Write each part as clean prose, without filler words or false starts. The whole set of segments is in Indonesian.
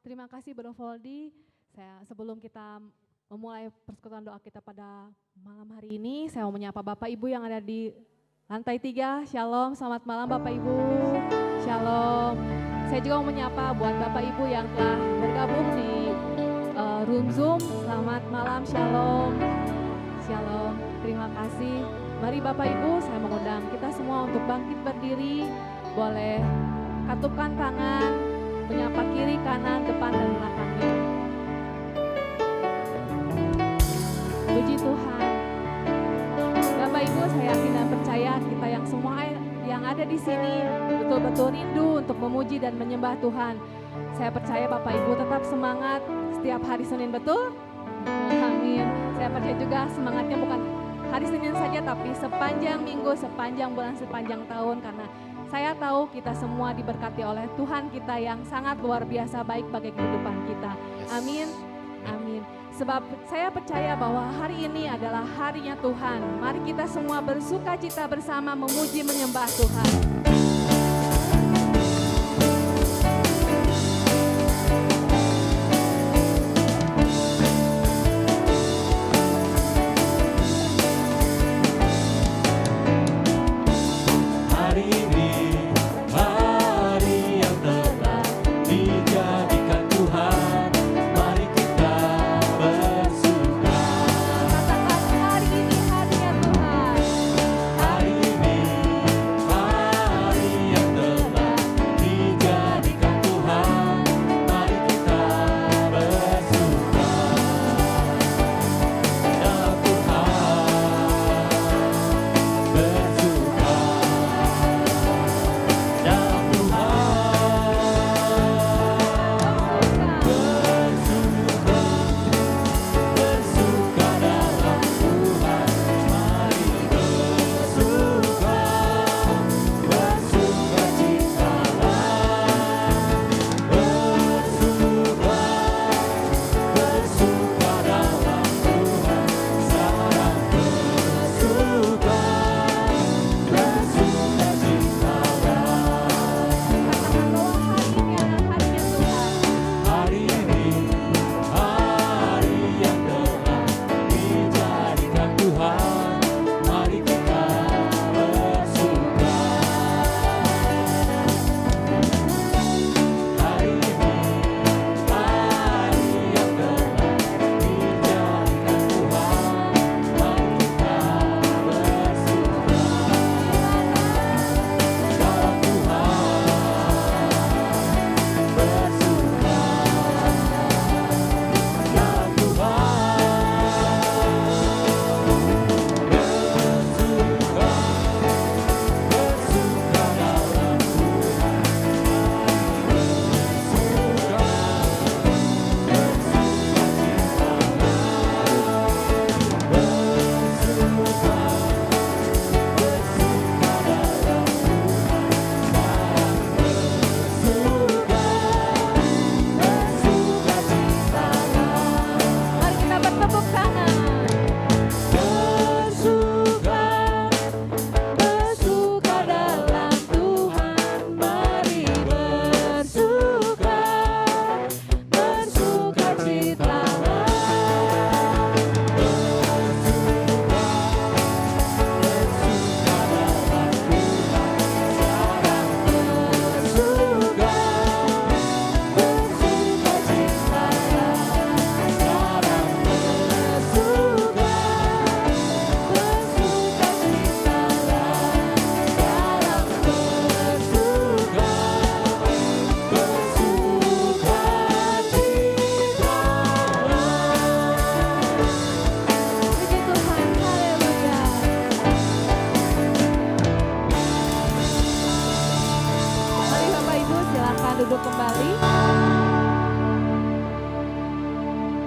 Terima kasih Bro Voldi. Sebelum kita memulai persekutuan doa kita pada malam hari ini, saya mau menyapa Bapak Ibu yang ada di lantai 3. Shalom, selamat malam Bapak Ibu. Shalom. Saya juga mau menyapa buat Bapak Ibu yang telah bergabung di room Zoom. Selamat malam, shalom. Shalom, terima kasih. Mari Bapak Ibu, saya mengundang kita semua untuk bangkit berdiri. Boleh katupkan tangan, menyapa kiri, kanan, depan, dan belakangnya. Puji Tuhan. Bapak Ibu, saya yakin dan percaya kita yang semua yang ada di sini betul-betul rindu untuk memuji dan menyembah Tuhan. Saya percaya Bapak Ibu tetap semangat setiap hari Senin, betul? Amin. Saya percaya juga semangatnya bukan hari Senin saja, tapi sepanjang minggu, sepanjang bulan, sepanjang tahun, karena saya tahu kita semua diberkati oleh Tuhan kita yang sangat luar biasa baik bagi kehidupan kita. Amin. Amin. Sebab saya percaya bahwa hari ini adalah harinya Tuhan. Mari kita semua bersuka cita bersama memuji menyembah Tuhan.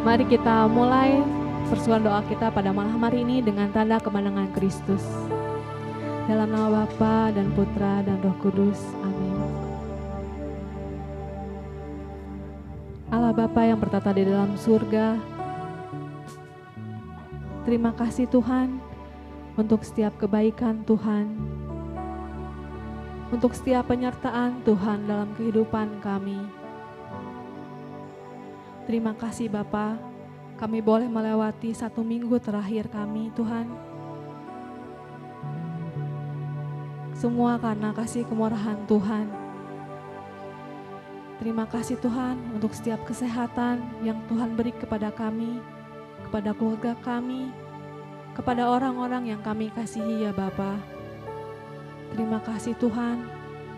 Mari kita mulai persekutuan doa kita pada malam hari ini dengan tanda kemenangan Kristus. Dalam nama Bapa dan Putra dan Roh Kudus. Amin. Allah Bapa yang bertata di dalam surga, terima kasih Tuhan untuk setiap kebaikan Tuhan, untuk setiap penyertaan Tuhan dalam kehidupan kami. Terima kasih Bapa, kami boleh melewati 1 minggu terakhir kami Tuhan. Semua karena kasih kemurahan Tuhan. Terima kasih Tuhan untuk setiap kesehatan yang Tuhan beri kepada kami, kepada keluarga kami, kepada orang-orang yang kami kasihi ya Bapa. Terima kasih Tuhan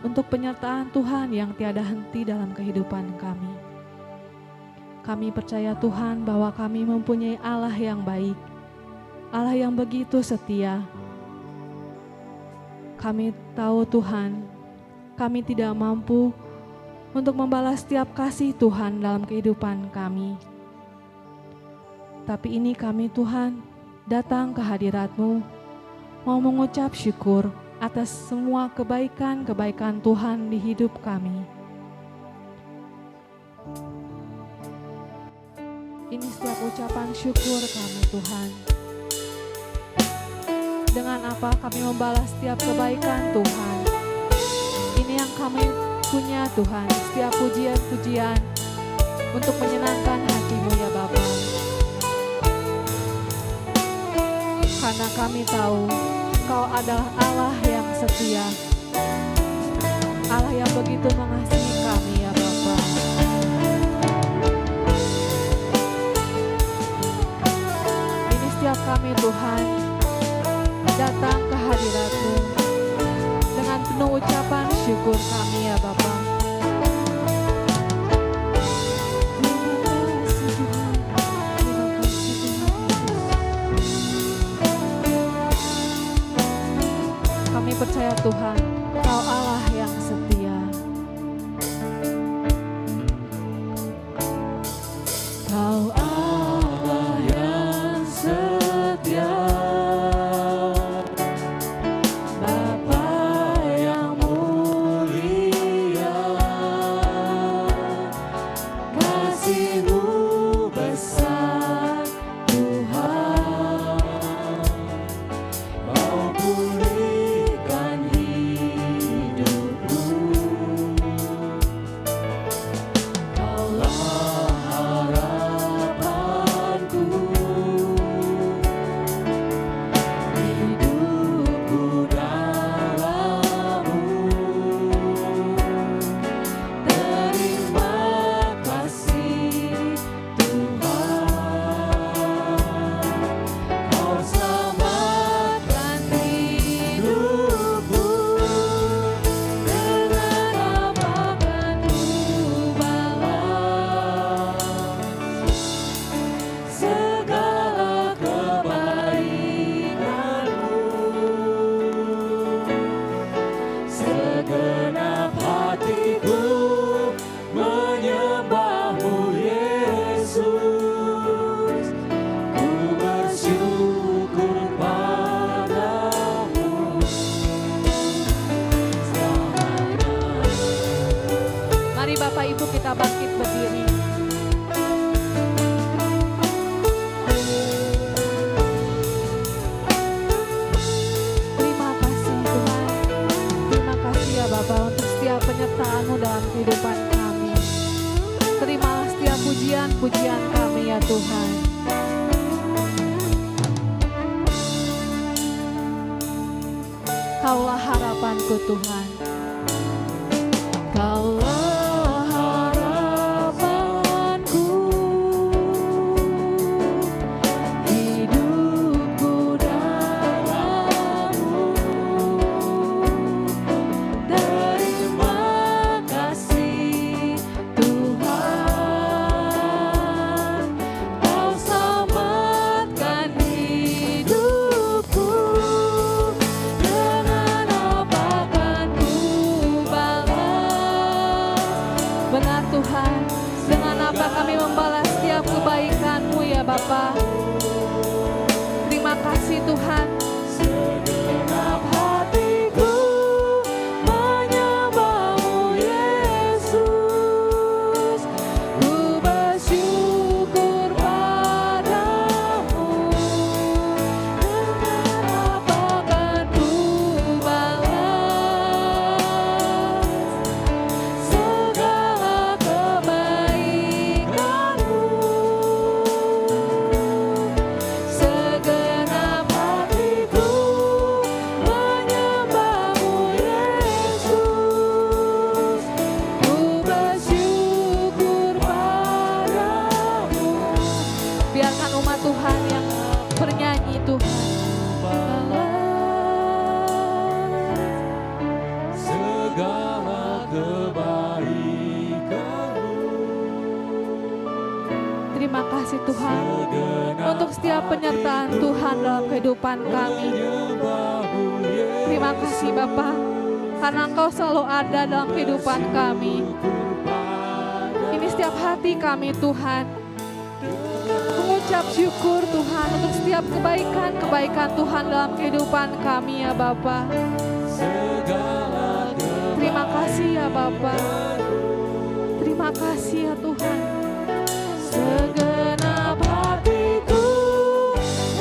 untuk penyertaan Tuhan yang tiada henti dalam kehidupan kami. Kami percaya Tuhan bahwa kami mempunyai Allah yang baik, Allah yang begitu setia. Kami tahu Tuhan, kami tidak mampu untuk membalas setiap kasih Tuhan dalam kehidupan kami. Tapi ini kami Tuhan datang ke hadirat-Mu, mau mengucap syukur atas semua kebaikan-kebaikan Tuhan di hidup kami. Ini setiap ucapan syukur kami Tuhan. Dengan apa kami membalas setiap kebaikan Tuhan. Ini yang kami punya Tuhan, setiap pujian-pujian untuk menyenangkan hati-Mu ya Bapa. Karena kami tahu Engkau adalah Allah yang setia, Allah yang begitu mengasihi kami ya Bapa. Ini setiap kami Tuhan datang ke hadirat-Mu dengan penuh ucapan syukur kami ya Bapa. Kami percaya Tuhan, Kau Allah yang setia. Kau Allah yang setia, Bapa yang mulia, kasih-Mu besar Tuhan, mau pulihkan hidupku. Kaulah harapanku, hidupku dalam-Mu. Terima kasih Tuhan, Kau selamatkan hidupku. Dengan apa akan ku balas segala kebaikan-Mu? Segenap hatiku menyembah-Mu Yesus, ku bersyukur padamu selamanya. Mari Bapak Ibu kita bangkit berdiri. Terima kasih Tuhan, terima kasih ya Bapak untuk setiap penyertaan-Mu dalam kehidupan kami. Terimalah setiap pujian-pujian kami ya Tuhan. Kaulah harapanku Tuhan, Kaulah harapanku, hidupku dalam-Mu. Terima kasih Tuhan, Kau selamatkan hidupku. Dengan apa akan ku setiap penyertaan Tuhan dalam kehidupan kami. Terima kasih Bapa, karena Engkau selalu ada dalam kehidupan kami. Ini setiap hati kami Tuhan, mengucap syukur Tuhan untuk setiap kebaikan-kebaikan Tuhan dalam kehidupan kami ya Bapa. Terima kasih ya Bapa. Terima kasih ya Tuhan. Segenap hatiku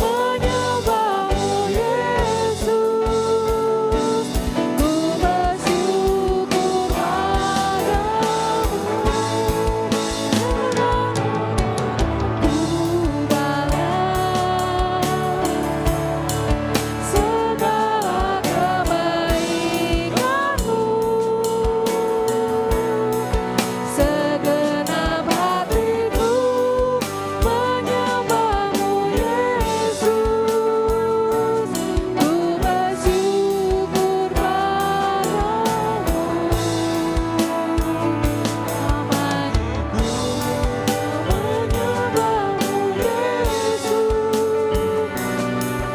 menyembah-Mu Yesus, ku bersyukur padamu, ku balas segala kebaikan-Mu. Segenap hatiku menyembah-Mu Yesus, ku bersyukur padamu. Amanku menyembah-Mu Yesus,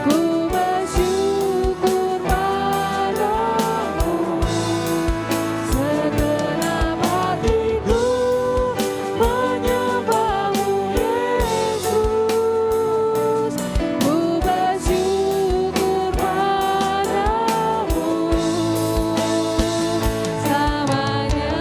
ku bersyukur padamu. Segenap hatiku menyembah-Mu Yesus, ku bersyukur padamu selamanya.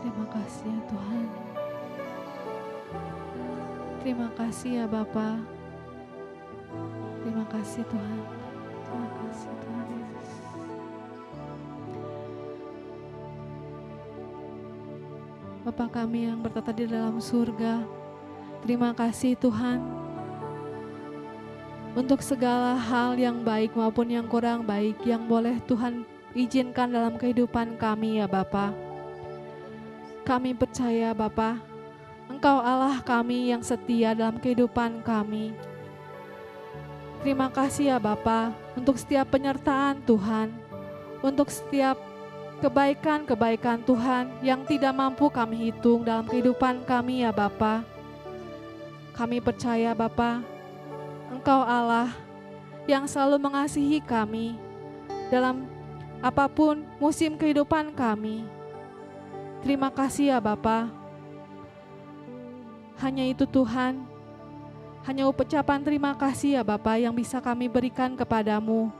Terima kasih ya Tuhan. Terima kasih ya Bapa. Terima kasih Tuhan. Terima kasih Tuhan Yesus. Bapa kami yang bertata di dalam surga, terima kasih Tuhan untuk segala hal yang baik maupun yang kurang baik yang boleh Tuhan izinkan dalam kehidupan kami ya Bapa. Kami percaya Bapa, Engkau Allah kami yang setia dalam kehidupan kami. Terima kasih ya Bapa untuk setiap penyertaan Tuhan, untuk setiap kebaikan-kebaikan Tuhan yang tidak mampu kami hitung dalam kehidupan kami ya Bapa. Kami percaya Bapa, Engkau Allah yang selalu mengasihi kami dalam apapun musim kehidupan kami. Terima kasih ya Bapa. Hanya itu Tuhan, hanya ucapan terima kasih ya Bapa yang bisa kami berikan kepadamu.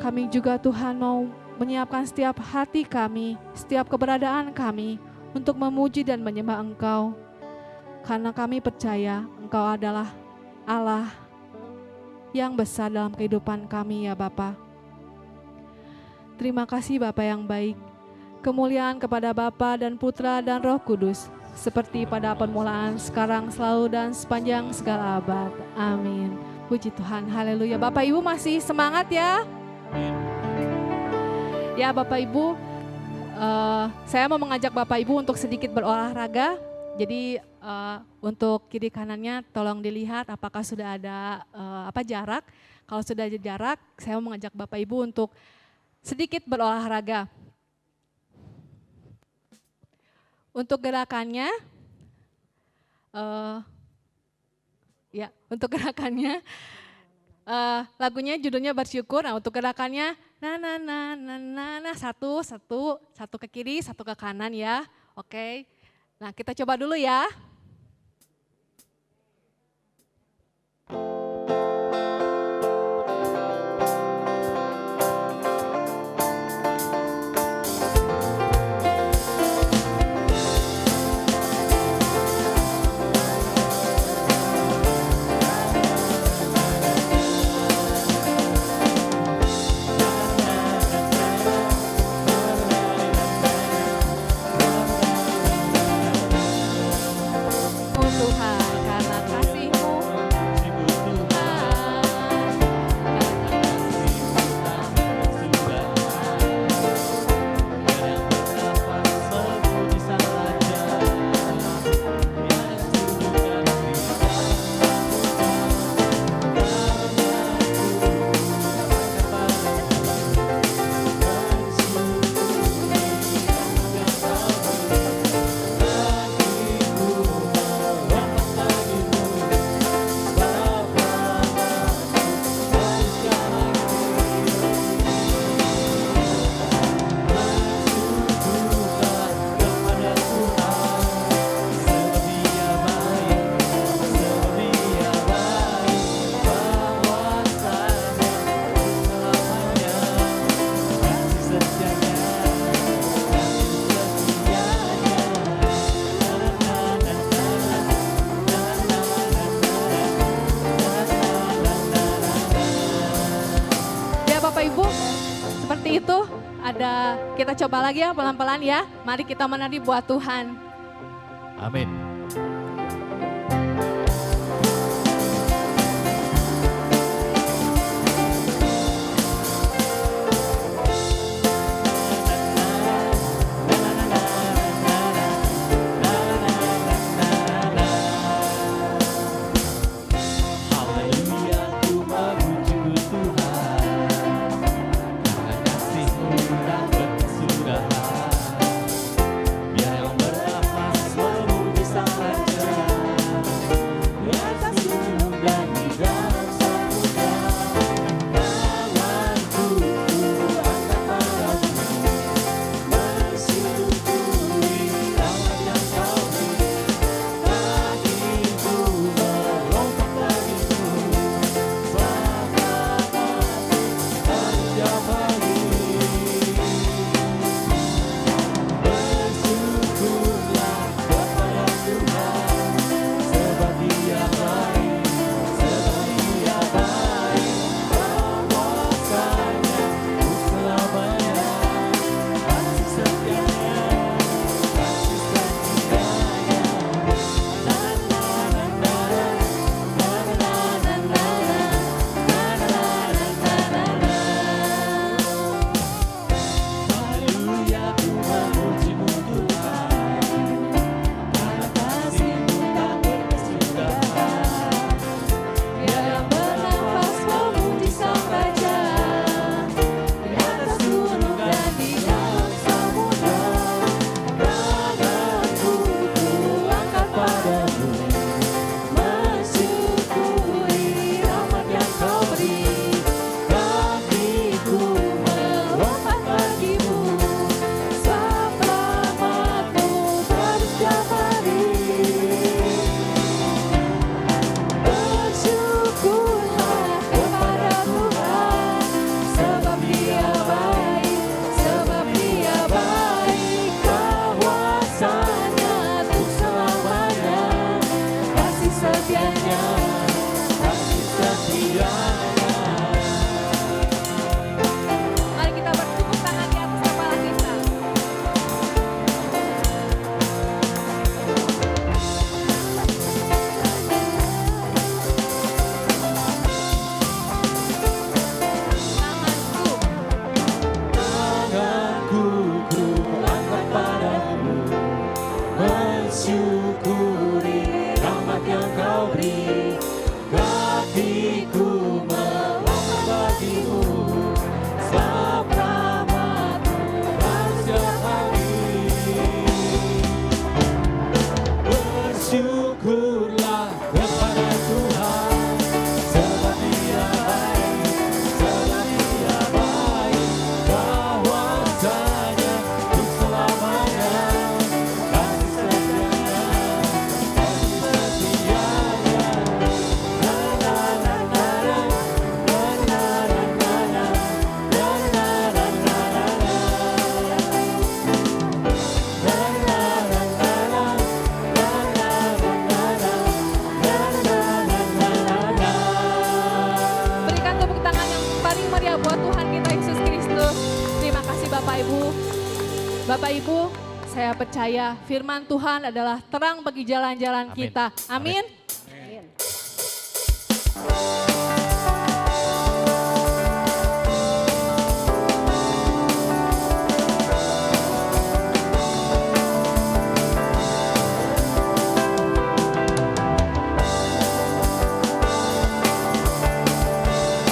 Kami juga Tuhan mau menyiapkan setiap hati kami, setiap keberadaan kami untuk memuji dan menyembah Engkau. Karena kami percaya Engkau adalah Allah yang besar dalam kehidupan kami ya Bapa. Terima kasih Bapa yang baik. Kemuliaan kepada Bapa dan Putra dan Roh Kudus, seperti pada permulaan, sekarang, selalu, dan sepanjang segala abad. Amin. Puji Tuhan, haleluya. Bapak Ibu masih semangat ya? Ya Bapak Ibu, saya mau mengajak Bapak Ibu untuk sedikit berolahraga. Jadi untuk kiri kanannya tolong dilihat apakah sudah ada jarak. Kalau sudah ada jarak, saya mau mengajak Bapak Ibu untuk sedikit berolahraga. Untuk gerakannya, lagunya judulnya Bersyukur. Nah, untuk gerakannya, satu ke kiri, satu ke kanan ya. Oke. Nah, kita coba dulu ya. begitu kita coba lagi ya pelan-pelan ya. Mari kita menari buat Tuhan. Amin. Bapak Ibu, saya percaya firman Tuhan adalah terang bagi jalan-jalan kita. Amin. Amin.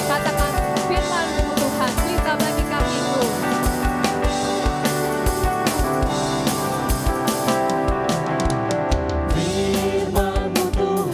Katakan firman-Mu Tuhan, cerita bagi kami Ibu. Firman-Mu Tuhan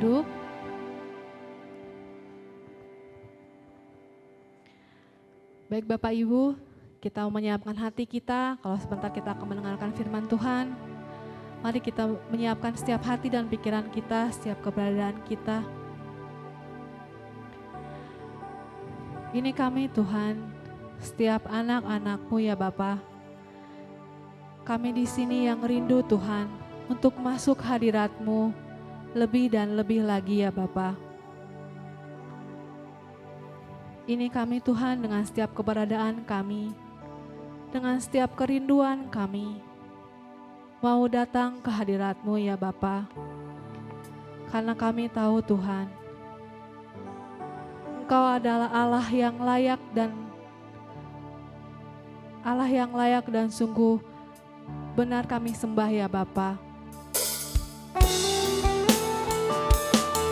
duduk. Baik Bapak Ibu, kita mau menyiapkan hati kita, kalau sebentar kita akan mendengarkan firman Tuhan. Mari kita menyiapkan setiap hati dan pikiran kita, setiap keberadaan kita. Ini kami Tuhan, setiap anak-anak-Mu ya Bapa. Kami di sini yang rindu Tuhan, untuk masuk hadirat-Mu lebih dan lebih lagi ya Bapa. Ini kami Tuhan dengan setiap keberadaan kami, dengan setiap kerinduan kami, mau datang ke hadirat-Mu ya Bapa. Karena kami tahu Tuhan, Engkau adalah Allah yang layak dan sungguh benar kami sembah ya Bapa.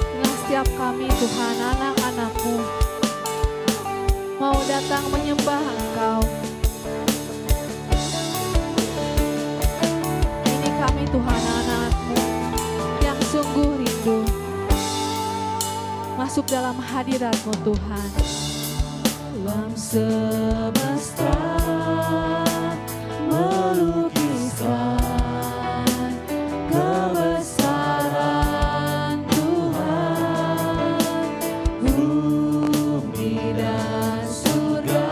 Dengan setiap kami Tuhan, anak-anak-Mu, mau datang menyembah Engkau. Ini kami Tuhan, anak-anak-Mu yang sungguh rindu masuk dalam hadirat-Mu Tuhan. Alam semesta melukiskan kebesaran Tuhan. Bumi dan surga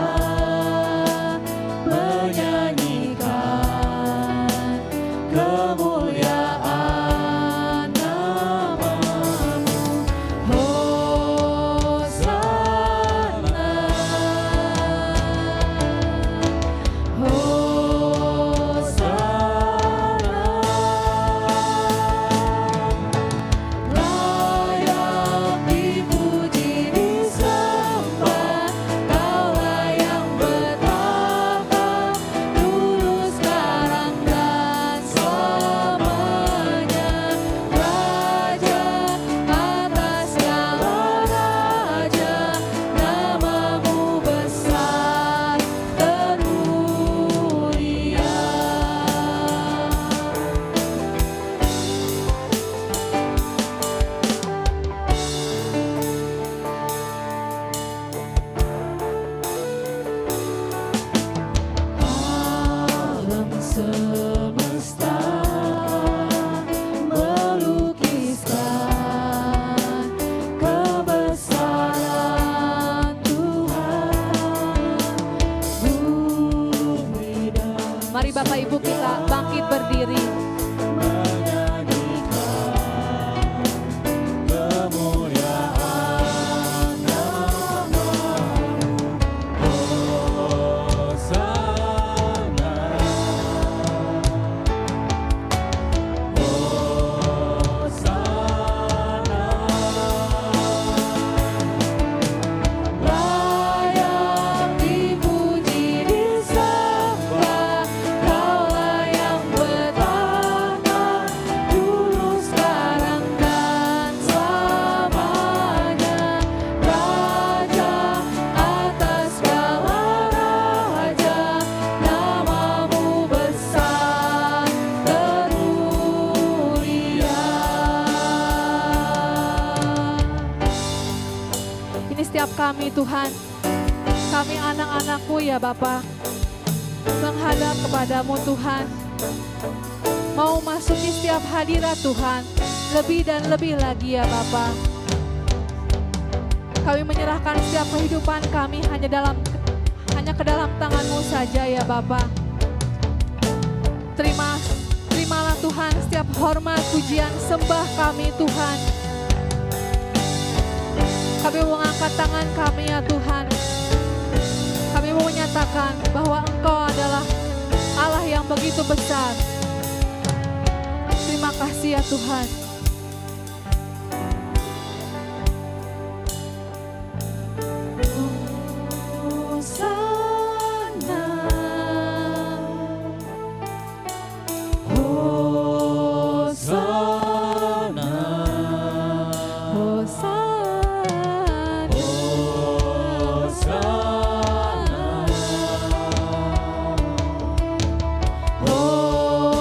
menyanyikan kemuliaan nama-Mu. Hosana, Hosana. Layak dipuji disembah, Kaulah yang bertahta dulu sekarang dan selamanya. Raja atas segala raja, nama-Mu besar termulia. Alam semesta melukiskan kebesaran Tuhan. Bumi dan Mari Bapak Ibu kita bangkit berdiri. Kemuliaan nama-Mu. Hosana, Hosana. Layak dipuji disembah, Kaulah yang bertahta dulu sekarang dan selamanya. Raja atas segala raja, nama-Mu besar termulia. Ini setiap kami Tuhan, kami anak-anak-Mu ya Bapa, menghadap kepadamu Tuhan, mau masuki setiap hadirat Tuhan, lebih dan lebih lagi ya Bapa. Kami menyerahkan setiap kehidupan kami hanya ke dalam tangan-Mu saja ya Bapa. Terimalah Tuhan setiap hormat, pujian, sembah kami Tuhan. Kami mau mengangkat tangan kami ya Tuhan. Kami mau menyatakan bahwa Engkau adalah Allah yang begitu besar. Terima kasih ya Tuhan. Hosana, Hosana, Hosana, Hosana, Hosana.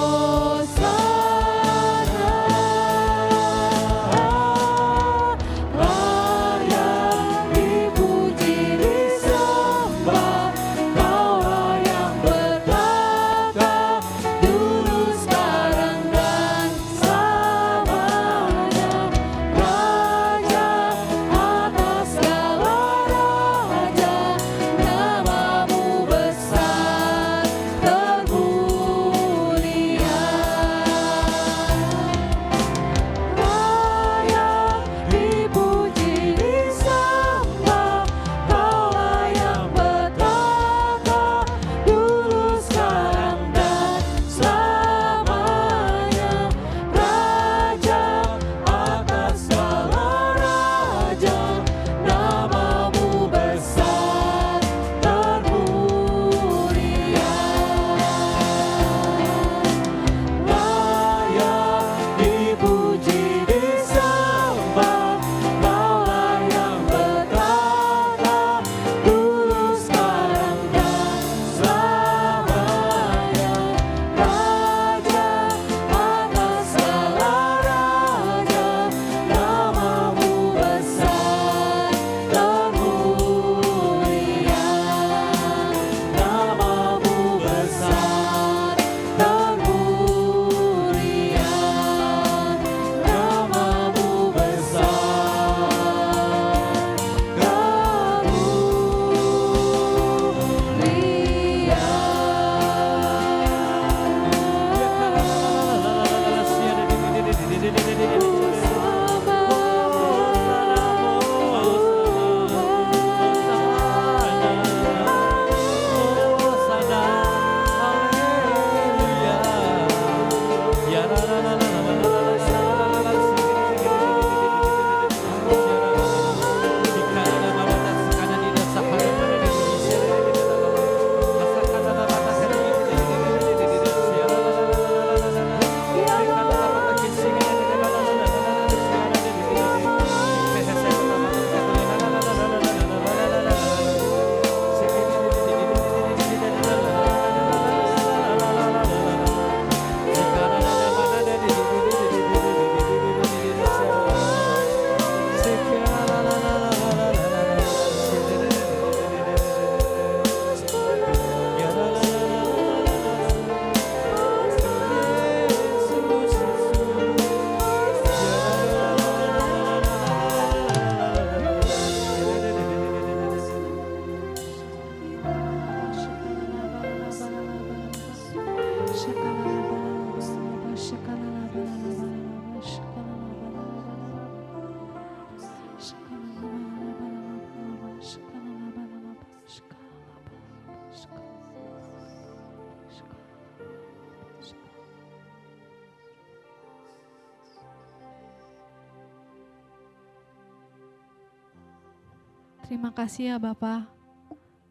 Terima kasih ya Bapa.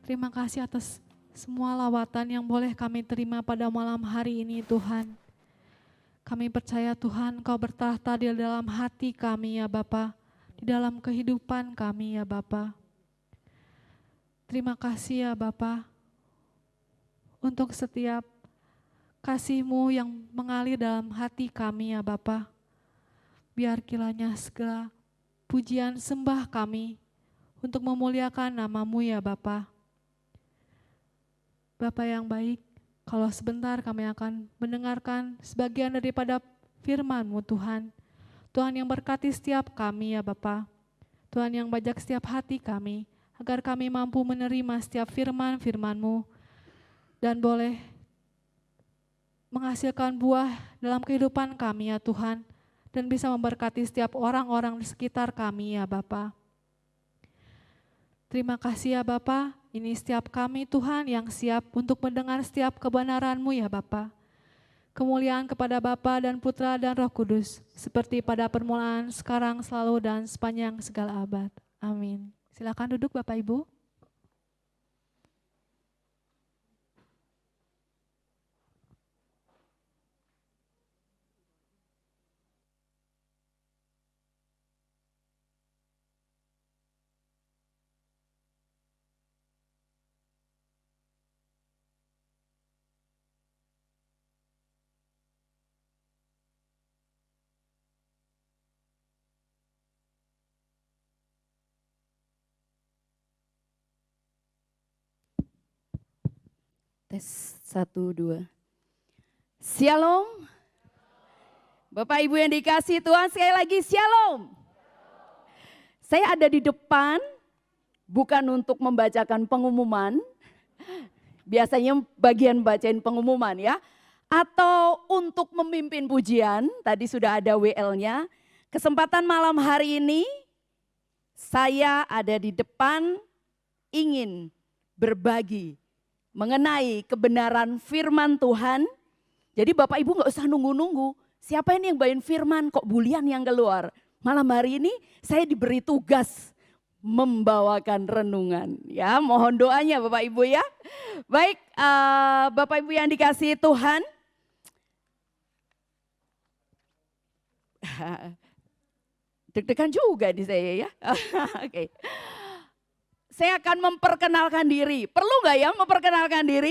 Terima kasih atas semua lawatan yang boleh kami terima pada malam hari ini Tuhan. Kami percaya Tuhan Kau bertahta di dalam hati kami ya Bapa, di dalam kehidupan kami ya Bapa. Terima kasih ya Bapa untuk setiap kasih-Mu yang mengalir dalam hati kami ya Bapa. Biar kiranya segala pujian sembah kami untuk memuliakan nama-Mu ya Bapa. Bapa yang baik, kalau sebentar kami akan mendengarkan sebagian daripada firman-Mu Tuhan. Tuhan yang berkati setiap kami ya Bapa. Tuhan yang bajak setiap hati kami, agar kami mampu menerima setiap firman-firman-Mu dan boleh menghasilkan buah dalam kehidupan kami ya Tuhan, dan bisa memberkati setiap orang-orang di sekitar kami ya Bapa. Terima kasih ya Bapa, ini setiap kami Tuhan yang siap untuk mendengar setiap kebenaran-Mu ya Bapa. Kemuliaan kepada Bapa dan Putra dan Roh Kudus, seperti pada permulaan, sekarang, selalu, dan sepanjang segala abad. Amin. Silakan duduk Bapak Ibu. Tes 1, 2. Shalom. Bapak Ibu yang dikasihi Tuhan, sekali lagi shalom. Saya ada di depan bukan untuk membacakan pengumuman. Biasanya bagian bacain pengumuman ya. Atau untuk memimpin pujian, tadi sudah ada WL-nya. Kesempatan malam hari ini saya ada di depan ingin berbagi mengenai kebenaran firman Tuhan. Jadi Bapak Ibu gak usah nunggu-nunggu. Siapa ini yang bawain firman kok bulian yang keluar. Malam hari ini saya diberi tugas membawakan renungan. Ya, mohon doanya Bapak Ibu ya. Baik, Bapak Ibu yang dikasihi Tuhan. Deg-degan juga di saya ya. Oke. Saya akan memperkenalkan diri. Perlu nggak ya memperkenalkan diri?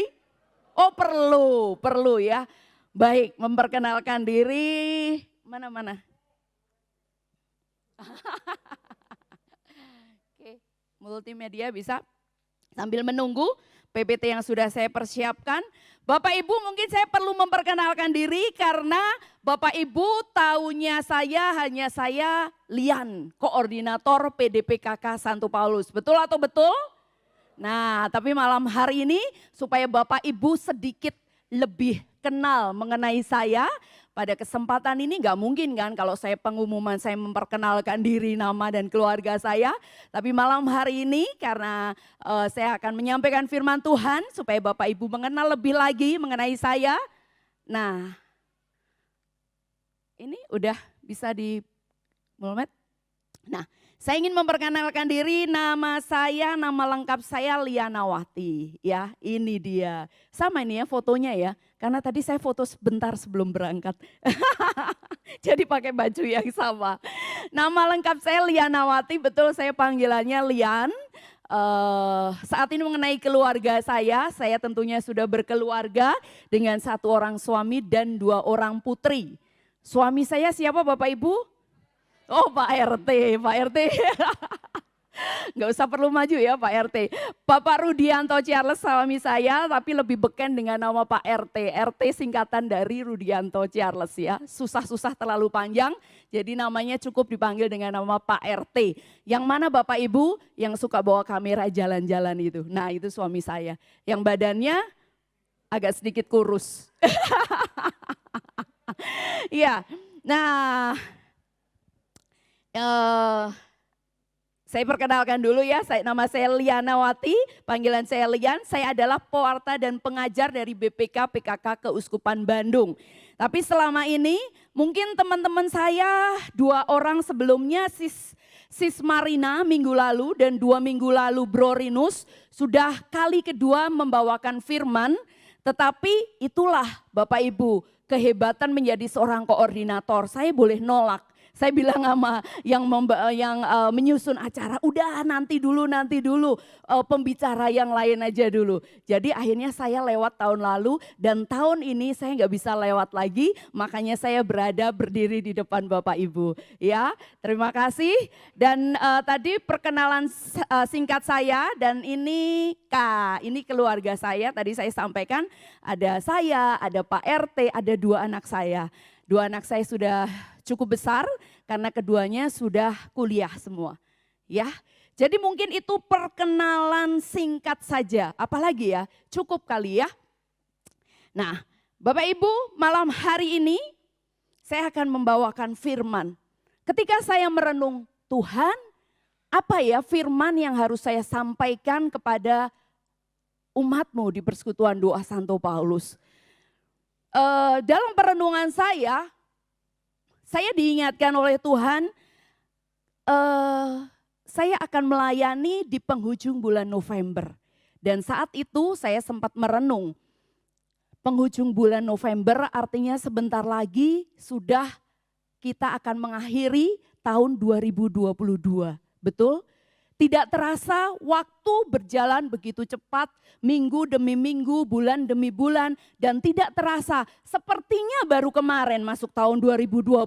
Oh perlu ya. Baik, memperkenalkan diri. Mana? Oke, multimedia bisa sambil menunggu PPT yang sudah saya persiapkan. Bapak Ibu mungkin saya perlu memperkenalkan diri karena Bapak Ibu taunya hanya saya Lian, koordinator PDPKK Santo Paulus. Betul atau betul? Nah, tapi malam hari ini supaya Bapak Ibu sedikit lebih kenal mengenai saya. Pada kesempatan ini nggak mungkin kan kalau saya pengumuman saya memperkenalkan diri, nama dan keluarga saya. Tapi malam hari ini karena saya akan menyampaikan firman Tuhan supaya Bapak Ibu mengenal lebih lagi mengenai saya. Nah, ini udah bisa di mulmet. Nah, saya ingin memperkenalkan diri, nama lengkap saya Lianawati. Ya, ini dia. Sama ini ya fotonya ya. Karena tadi saya foto sebentar sebelum berangkat. Jadi pakai baju yang sama. Nama lengkap saya Lianawati, betul saya panggilannya Lian. Saat ini mengenai keluarga saya tentunya sudah berkeluarga dengan 1 orang suami dan 2 orang putri. Suami saya siapa Bapak Ibu? Oh Pak RT. Nggak usah perlu maju ya Pak RT. Bapak Rudianto Charles suami saya, tapi lebih beken dengan nama Pak RT. RT singkatan dari Rudianto Charles ya. Susah-susah terlalu panjang, jadi namanya cukup dipanggil dengan nama Pak RT. Yang mana Bapak Ibu yang suka bawa kamera jalan-jalan itu. Nah itu suami saya. Yang badannya agak sedikit kurus. Iya, nah saya perkenalkan dulu ya, nama saya Lianawati, panggilan saya Lian, saya adalah pewarta dan pengajar dari BPK PKK Keuskupan Bandung. Tapi selama ini mungkin teman-teman saya 2 orang sebelumnya Sis Marina minggu lalu dan 2 minggu lalu Bro Rinus sudah kali kedua membawakan firman. Tetapi itulah Bapak Ibu, kehebatan menjadi seorang koordinator. Saya boleh nolak. Saya bilang sama yang menyusun acara, udah nanti dulu pembicara yang lain aja dulu. Jadi akhirnya saya lewat tahun lalu dan tahun ini saya nggak bisa lewat lagi, makanya saya berdiri di depan Bapak Ibu. Ya, terima kasih. Dan tadi perkenalan singkat saya dan ini ini keluarga saya. Tadi saya sampaikan ada saya, ada Pak RT, ada 2 anak saya. 2 anak saya sudah cukup besar karena keduanya sudah kuliah semua. Ya, jadi mungkin itu perkenalan singkat saja. Apalagi ya, cukup kali ya. Nah, Bapak Ibu, malam hari ini saya akan membawakan firman. Ketika saya merenung, Tuhan, apa ya firman yang harus saya sampaikan kepada umat-Mu di persekutuan doa Santo Paulus? Dalam perenungan saya diingatkan oleh Tuhan, saya akan melayani di penghujung bulan November. Dan saat itu saya sempat merenung, penghujung bulan November artinya sebentar lagi sudah kita akan mengakhiri tahun 2022. Betul? Tidak terasa waktu berjalan begitu cepat, minggu demi minggu, bulan demi bulan, dan tidak terasa sepertinya baru kemarin masuk tahun 2022.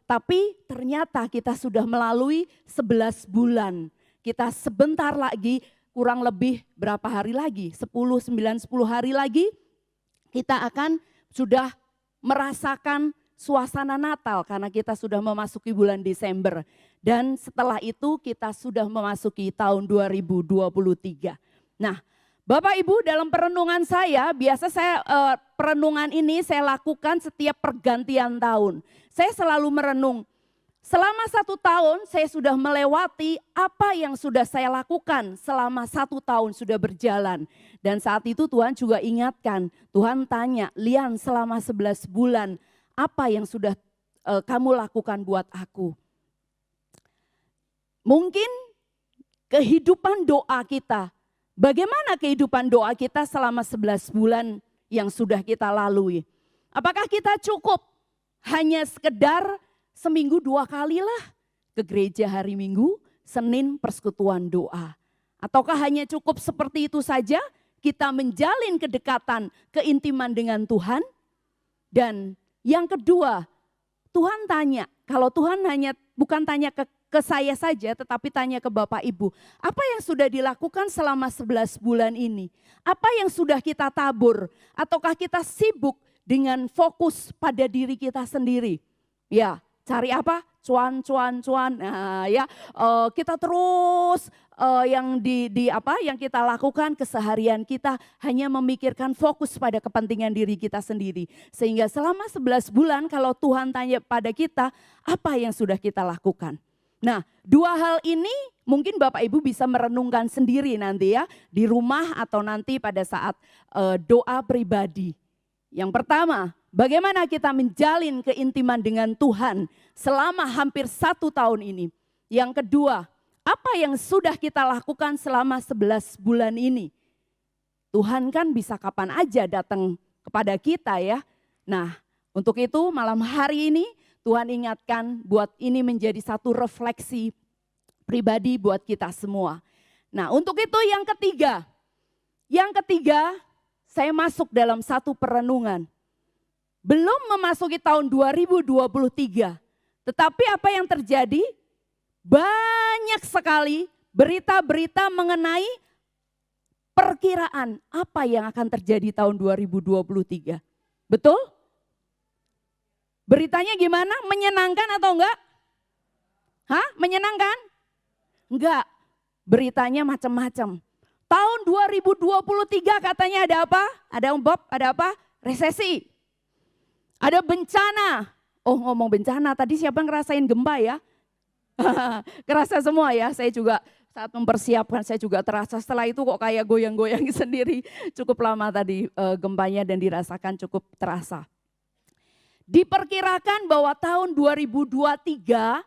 Tapi ternyata kita sudah melalui 11 bulan. Kita sebentar lagi, kurang lebih berapa hari lagi, 10, 9, 10 hari lagi, kita akan sudah merasakan suasana Natal karena kita sudah memasuki bulan Desember. Dan setelah itu kita sudah memasuki tahun 2023. Nah, Bapak Ibu, dalam perenungan saya, biasa saya perenungan ini saya lakukan setiap pergantian tahun. Saya selalu merenung, selama 1 tahun saya sudah melewati apa yang sudah saya lakukan selama 1 tahun sudah berjalan. Dan saat itu Tuhan juga ingatkan, Tuhan tanya, Lian selama 11 bulan, apa yang sudah kamu lakukan buat aku? Mungkin kehidupan doa kita, bagaimana kehidupan doa kita selama 11 bulan yang sudah kita lalui? Apakah kita cukup hanya sekedar seminggu 2 kali lah ke gereja hari Minggu, Senin persekutuan doa? Ataukah hanya cukup seperti itu saja kita menjalin kedekatan, keintiman dengan Tuhan? Dan yang kedua, Tuhan tanya, kalau Tuhan hanya bukan tanya ke saya saja tetapi tanya ke Bapak Ibu, apa yang sudah dilakukan selama 11 bulan ini? Apa yang sudah kita tabur? Ataukah kita sibuk dengan fokus pada diri kita sendiri? Ya, cari apa? Cuan. Nah, ya, kita terus yang yang kita lakukan keseharian kita hanya memikirkan fokus pada kepentingan diri kita sendiri. Sehingga selama 11 bulan kalau Tuhan tanya pada kita, apa yang sudah kita lakukan? Nah, 2 hal ini mungkin Bapak Ibu bisa merenungkan sendiri nanti ya di rumah atau nanti pada saat doa pribadi. Yang pertama, bagaimana kita menjalin keintiman dengan Tuhan selama hampir 1 tahun ini. Yang kedua, apa yang sudah kita lakukan selama 11 bulan ini. Tuhan kan bisa kapan aja datang kepada kita ya. Nah, untuk itu malam hari ini Tuhan ingatkan buat ini menjadi satu refleksi pribadi buat kita semua. Nah, untuk itu yang ketiga. Yang ketiga, saya masuk dalam satu perenungan. Belum memasuki tahun 2023. Tetapi apa yang terjadi? Banyak sekali berita-berita mengenai perkiraan apa yang akan terjadi tahun 2023. Betul? Beritanya gimana? Menyenangkan atau enggak? Hah? Menyenangkan? Enggak. Beritanya macam-macam. Tahun 2023 katanya ada apa? Ada Bob, ada apa? Resesi. Ada bencana. Oh, ngomong bencana, tadi siapa ngerasain gempa ya? Kerasa semua ya, saya juga saat mempersiapkan saya juga terasa, setelah itu kok kayak goyang-goyang sendiri. Cukup lama tadi gempanya dan dirasakan cukup terasa. Diperkirakan bahwa tahun 2023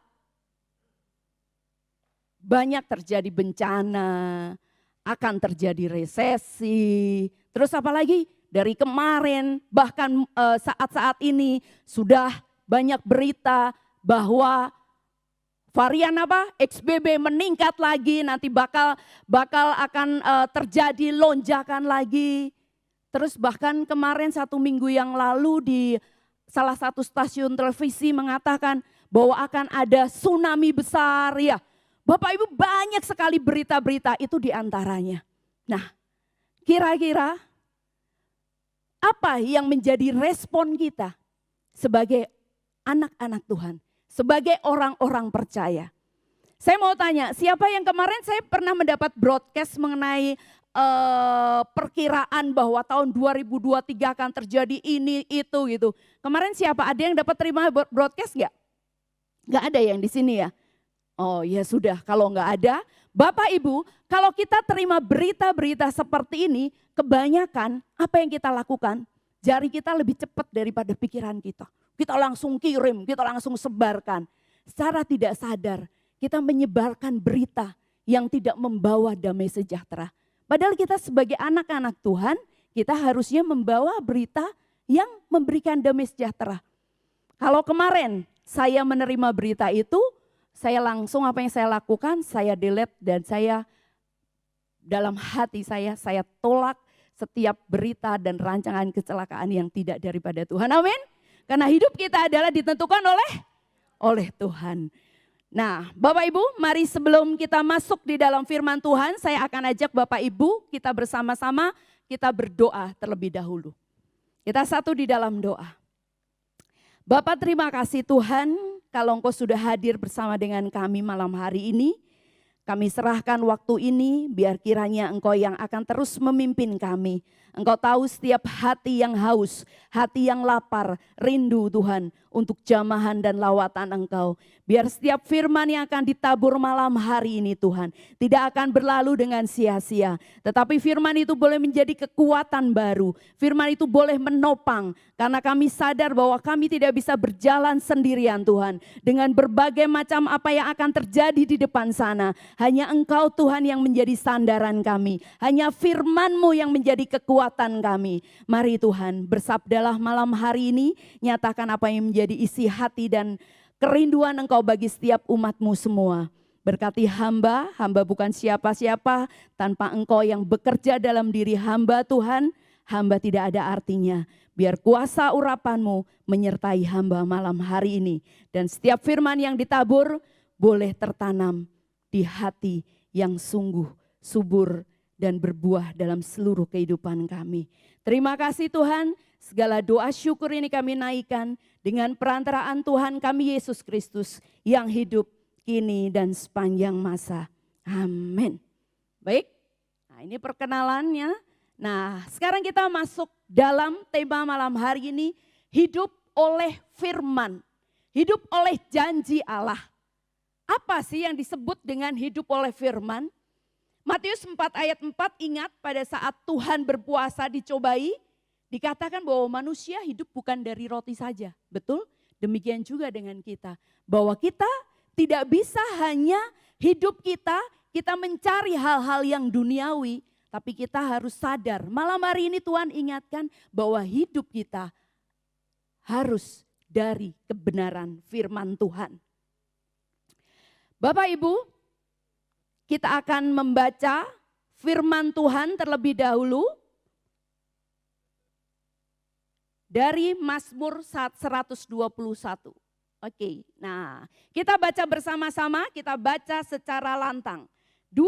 banyak terjadi bencana, akan terjadi resesi. Terus apalagi dari kemarin bahkan saat-saat ini sudah banyak berita bahwa varian apa? XBB meningkat lagi, nanti bakal akan terjadi lonjakan lagi. Terus bahkan kemarin 1 minggu yang lalu di salah satu stasiun televisi mengatakan bahwa akan ada tsunami besar ya. Bapak Ibu banyak sekali berita-berita itu diantaranya. Nah kira-kira apa yang menjadi respon kita sebagai anak-anak Tuhan, sebagai orang-orang percaya? Saya mau tanya, siapa yang kemarin saya pernah mendapat broadcast mengenai perkiraan bahwa tahun 2023 akan terjadi ini, itu gitu. Kemarin siapa? Ada yang dapat terima broadcast nggak? Nggak ada yang di sini ya? Oh ya sudah, kalau nggak ada, Bapak Ibu, kalau kita terima berita-berita seperti ini, kebanyakan apa yang kita lakukan, jari kita lebih cepat daripada pikiran kita. Kita langsung kirim, kita langsung sebarkan. Secara tidak sadar, kita menyebarkan berita yang tidak membawa damai sejahtera. Padahal kita sebagai anak-anak Tuhan, kita harusnya membawa berita yang memberikan damai sejahtera. Kalau kemarin saya menerima berita itu, saya langsung apa yang saya lakukan, saya delete dan saya dalam hati saya tolak setiap berita dan rancangan kecelakaan yang tidak daripada Tuhan. Amin. Karena hidup kita adalah ditentukan oleh Tuhan. Nah, Bapak Ibu, mari sebelum kita masuk di dalam firman Tuhan, saya akan ajak Bapak Ibu kita bersama-sama kita berdoa terlebih dahulu. Kita satu di dalam doa. Bapak terima kasih Tuhan kalau Engkau sudah hadir bersama dengan kami malam hari ini. Kami serahkan waktu ini biar kiranya Engkau yang akan terus memimpin kami. Engkau tahu setiap hati yang haus, hati yang lapar, rindu Tuhan untuk jamahan dan lawatan Engkau. Biar setiap firman yang akan ditabur malam hari ini Tuhan tidak akan berlalu dengan sia-sia. Tetapi firman itu boleh menjadi kekuatan baru. Firman itu boleh menopang karena kami sadar bahwa kami tidak bisa berjalan sendirian Tuhan. Dengan berbagai macam apa yang akan terjadi di depan sana. Hanya Engkau Tuhan yang menjadi sandaran kami. Hanya firman-Mu yang menjadi kekuatan kami. Mari Tuhan bersabdalah malam hari ini. Nyatakan apa yang menjadi isi hati dan kerinduan Engkau bagi setiap umat-Mu semua. Berkati hamba bukan siapa-siapa. Tanpa Engkau yang bekerja dalam diri hamba Tuhan, hamba tidak ada artinya. Biar kuasa urapan-Mu menyertai hamba malam hari ini. Dan setiap firman yang ditabur boleh tertanam di hati yang sungguh subur dan berbuah dalam seluruh kehidupan kami. Terima kasih Tuhan, segala doa syukur ini kami naikkan dengan perantaraan Tuhan kami Yesus Kristus yang hidup kini dan sepanjang masa. Amin. Baik, nah ini perkenalannya. Nah sekarang kita masuk dalam tema malam hari ini, hidup oleh firman, hidup oleh janji Allah. Apa sih yang disebut dengan hidup oleh firman? Matius 4 ayat 4, ingat pada saat Tuhan berpuasa dicobai, dikatakan bahwa manusia hidup bukan dari roti saja. Betul? Demikian juga dengan kita. Bahwa kita tidak bisa hanya hidup kita mencari hal-hal yang duniawi. Tapi kita harus sadar, malam hari ini Tuhan ingatkan bahwa hidup kita harus dari kebenaran firman Tuhan. Bapak Ibu, kita akan membaca firman Tuhan terlebih dahulu dari Mazmur 121. Oke, nah kita baca bersama-sama, kita baca secara lantang. 2,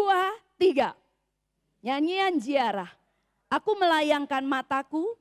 3, nyanyian ziarah. Aku melayangkan mataku,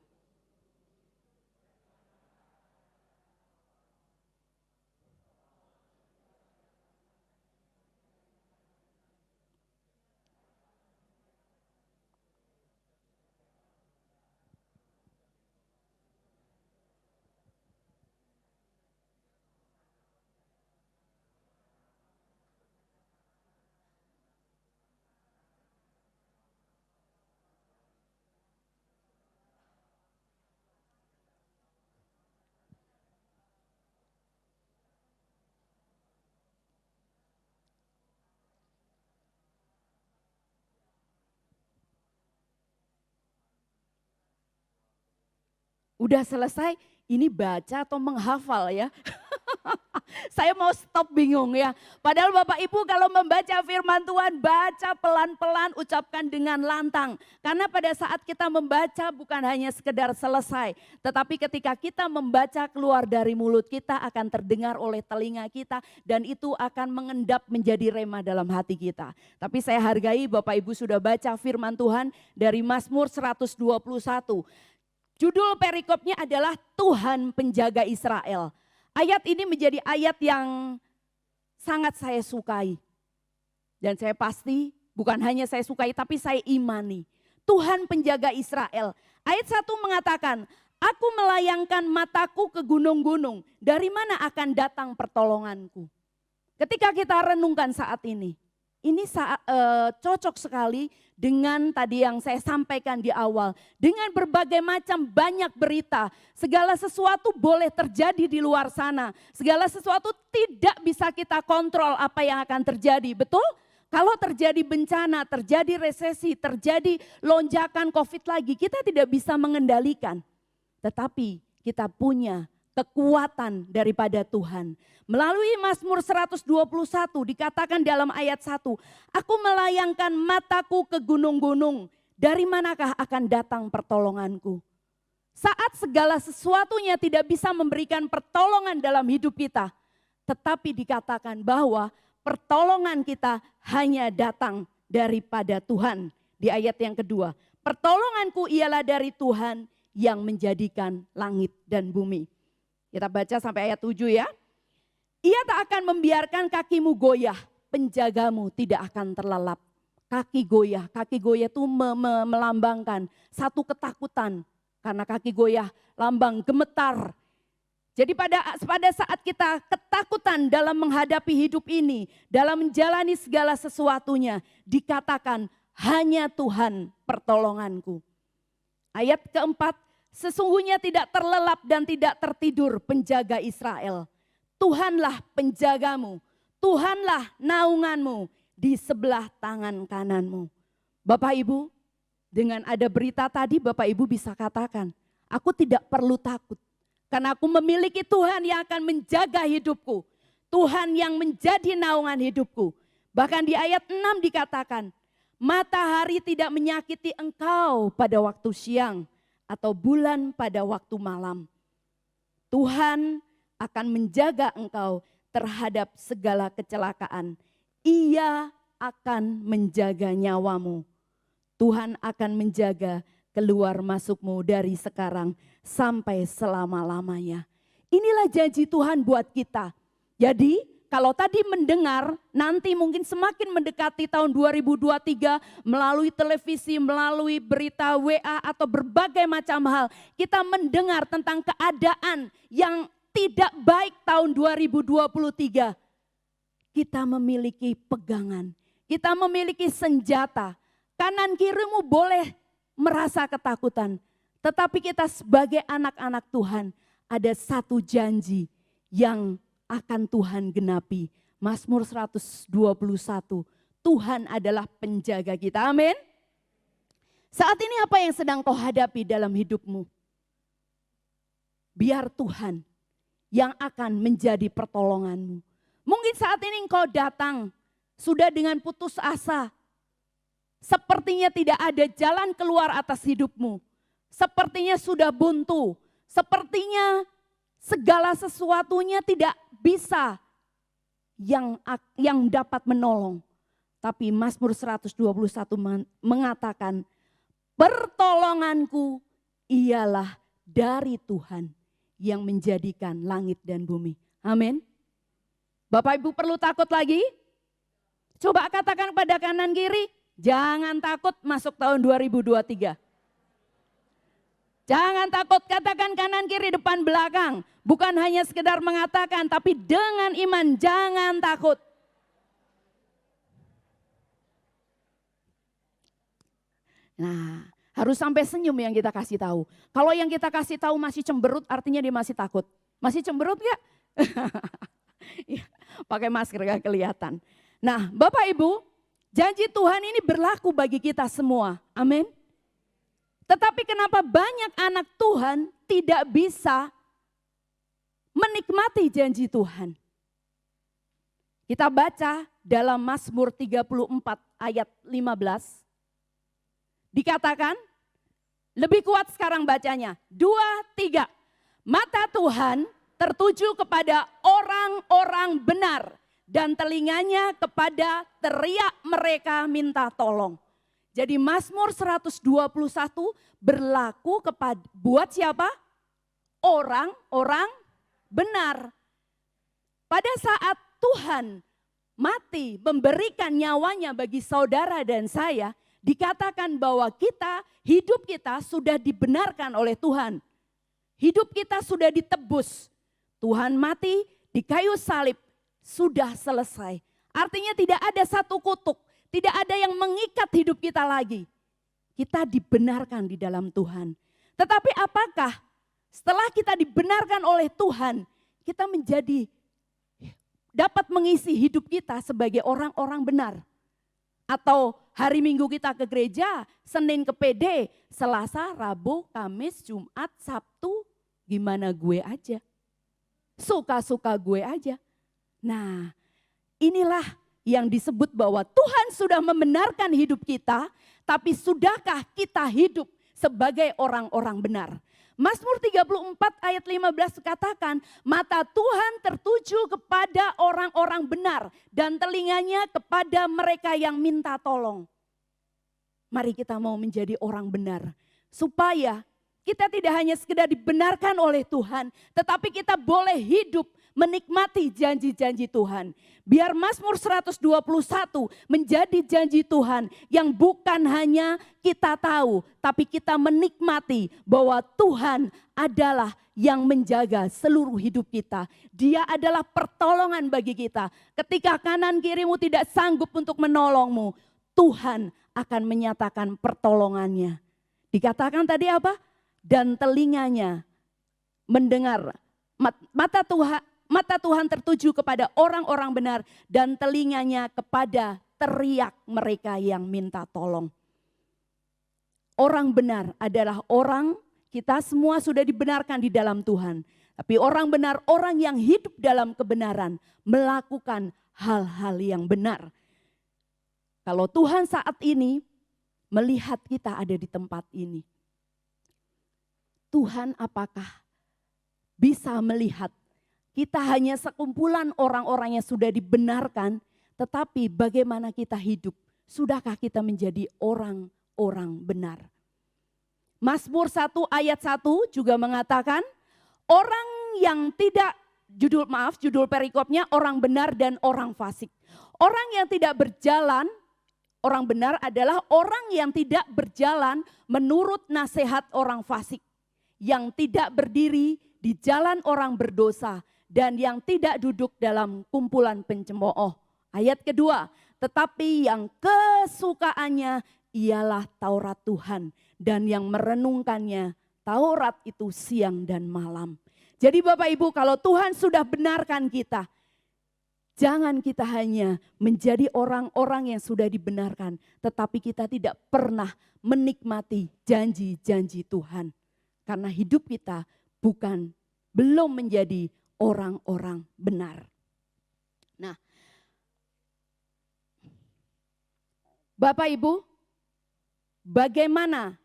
Udah selesai, ini baca atau menghafal ya? Saya mau stop bingung ya. Padahal Bapak Ibu kalau membaca firman Tuhan, baca pelan-pelan, ucapkan dengan lantang. Karena pada saat kita membaca bukan hanya sekedar selesai. Tetapi ketika kita membaca keluar dari mulut kita akan terdengar oleh telinga kita. Dan itu akan mengendap menjadi rema dalam hati kita. Tapi saya hargai Bapak Ibu sudah baca firman Tuhan dari Mazmur 121. Judul perikopnya adalah Tuhan penjaga Israel. Ayat ini menjadi ayat yang sangat saya sukai. Dan saya pasti bukan hanya saya sukai tapi saya imani. Tuhan penjaga Israel. Ayat 1 mengatakan, aku melayangkan mataku ke gunung-gunung. Dari mana akan datang pertolonganku? Ketika kita renungkan saat ini cocok sekali dengan tadi yang saya sampaikan di awal. Dengan berbagai macam banyak berita. Segala sesuatu boleh terjadi di luar sana. Segala sesuatu tidak bisa kita kontrol apa yang akan terjadi. Betul? Kalau terjadi bencana, terjadi resesi, terjadi lonjakan COVID lagi. Kita tidak bisa mengendalikan. Tetapi kita punya kekuatan daripada Tuhan. Melalui Mazmur 121 dikatakan dalam ayat 1, aku melayangkan mataku ke gunung-gunung, dari manakah akan datang pertolonganku? Saat segala sesuatunya tidak bisa memberikan pertolongan dalam hidup kita, tetapi dikatakan bahwa pertolongan kita hanya datang daripada Tuhan. Di ayat yang kedua, pertolonganku ialah dari Tuhan yang menjadikan langit dan bumi. Kita baca sampai ayat 7 ya. Ia tak akan membiarkan kakimu goyah, penjagamu tidak akan terlelap. Kaki goyah itu melambangkan satu ketakutan. Karena kaki goyah lambang gemetar. Jadi pada saat kita ketakutan dalam menghadapi hidup ini, dalam menjalani segala sesuatunya, dikatakan hanya Tuhan pertolonganku. Ayat keempat, sesungguhnya tidak terlelap dan tidak tertidur penjaga Israel. Tuhanlah penjagamu, Tuhanlah naunganmu di sebelah tangan kananmu. Bapak Ibu, dengan ada berita tadi Bapak Ibu bisa katakan, aku tidak perlu takut. Karena aku memiliki Tuhan yang akan menjaga hidupku. Tuhan yang menjadi naungan hidupku. Bahkan di ayat 6 dikatakan, matahari tidak menyakiti engkau pada waktu siang atau bulan pada waktu malam. Tuhan akan menjaga engkau terhadap segala kecelakaan. Ia akan menjaga nyawamu. Tuhan akan menjaga keluar masukmu dari sekarang sampai selama-lamanya. Inilah janji Tuhan buat kita. Jadi kalau tadi mendengar, nanti mungkin semakin mendekati tahun 2023 melalui televisi, melalui berita WA atau berbagai macam hal. Kita mendengar tentang keadaan yang tidak baik tahun 2023. Kita memiliki pegangan, kita memiliki senjata. Kanan kirimu boleh merasa ketakutan. Tetapi kita sebagai anak-anak Tuhan ada satu janji yang akan Tuhan genapi. Mazmur 121, Tuhan adalah penjaga kita. Amin. Saat ini apa yang sedang kau hadapi dalam hidupmu? Biar Tuhan yang akan menjadi pertolonganmu. Mungkin saat ini engkau datang sudah dengan putus asa. Sepertinya tidak ada jalan keluar atas hidupmu. Sepertinya sudah buntu. Sepertinya segala sesuatunya tidak bisa yang dapat menolong. Tapi Mazmur 121 mengatakan, pertolonganku ialah dari Tuhan yang menjadikan langit dan bumi. Amin. Bapak Ibu perlu takut lagi? Coba katakan pada kanan kiri, jangan takut masuk tahun 2023. Jangan takut, katakan kanan kiri depan belakang. Bukan hanya sekedar mengatakan, tapi dengan iman jangan takut. Nah, harus sampai senyum yang kita kasih tahu. Kalau yang kita kasih tahu masih cemberut, artinya dia masih takut. Masih cemberut gak? Pakai masker gak kelihatan. Nah, Bapak Ibu, janji Tuhan ini berlaku bagi kita semua. Amin. Tetapi kenapa banyak anak Tuhan tidak bisa menikmati janji Tuhan. Kita baca dalam Mazmur 34 ayat 15. Dikatakan, lebih kuat sekarang bacanya. 2, 3. Mata Tuhan tertuju kepada orang-orang benar dan telinganya kepada teriak mereka minta tolong. Jadi Mazmur 121 berlaku buat siapa? Orang-orang benar. Pada saat Tuhan mati memberikan nyawanya bagi saudara dan saya, dikatakan bahwa hidup kita sudah dibenarkan oleh Tuhan. Hidup kita sudah ditebus. Tuhan mati di kayu salib, sudah selesai. Artinya tidak ada satu kutuk, tidak ada yang mengikat hidup kita lagi. Kita dibenarkan di dalam Tuhan. Tetapi apakah setelah kita dibenarkan oleh Tuhan, kita dapat mengisi hidup kita sebagai orang-orang benar? Atau hari Minggu kita ke gereja, Senin ke PD, Selasa, Rabu, Kamis, Jumat, Sabtu, gimana gue aja. Suka-suka gue aja. Nah, inilah yang disebut bahwa Tuhan sudah membenarkan hidup kita, tapi sudahkah kita hidup sebagai orang-orang benar? Mazmur 34 ayat 15 katakan, mata Tuhan tertuju kepada orang-orang benar dan telinganya kepada mereka yang minta tolong. Mari kita mau menjadi orang benar, supaya kita tidak hanya sekedar dibenarkan oleh Tuhan, tetapi kita boleh hidup menikmati janji-janji Tuhan. Biar Mazmur 121 menjadi janji Tuhan yang bukan hanya kita tahu, tapi kita menikmati bahwa Tuhan adalah yang menjaga seluruh hidup kita. Dia adalah pertolongan bagi kita. Ketika kanan kirimu tidak sanggup untuk menolongmu, Tuhan akan menyatakan pertolongannya. Dikatakan tadi apa? Dan telinganya mendengar. Mata Tuhan tertuju kepada orang-orang benar dan telinganya kepada teriak mereka yang minta tolong. Orang benar adalah orang, kita semua sudah dibenarkan di dalam Tuhan. Tapi orang benar, orang yang hidup dalam kebenaran, melakukan hal-hal yang benar. Kalau Tuhan saat ini melihat kita ada di tempat ini, Tuhan apakah bisa melihat kita hanya sekumpulan orang-orang yang sudah dibenarkan, tetapi bagaimana kita hidup? Sudahkah kita menjadi orang-orang benar? Mazmur 1 ayat 1 juga mengatakan, orang yang tidak, judul perikopnya orang benar dan orang fasik. Orang yang tidak berjalan, orang benar adalah orang yang tidak berjalan menurut nasihat orang fasik. Yang tidak berdiri di jalan orang berdosa. Dan yang tidak duduk dalam kumpulan pencemooh. Ayat kedua, tetapi yang kesukaannya ialah Taurat Tuhan. Dan yang merenungkannya Taurat itu siang dan malam. Jadi Bapak Ibu, kalau Tuhan sudah benarkan kita, jangan kita hanya menjadi orang-orang yang sudah dibenarkan. Tetapi kita tidak pernah menikmati janji-janji Tuhan. Karena hidup kita belum menjadi orang-orang benar. Nah, Bapak Ibu, bagaimana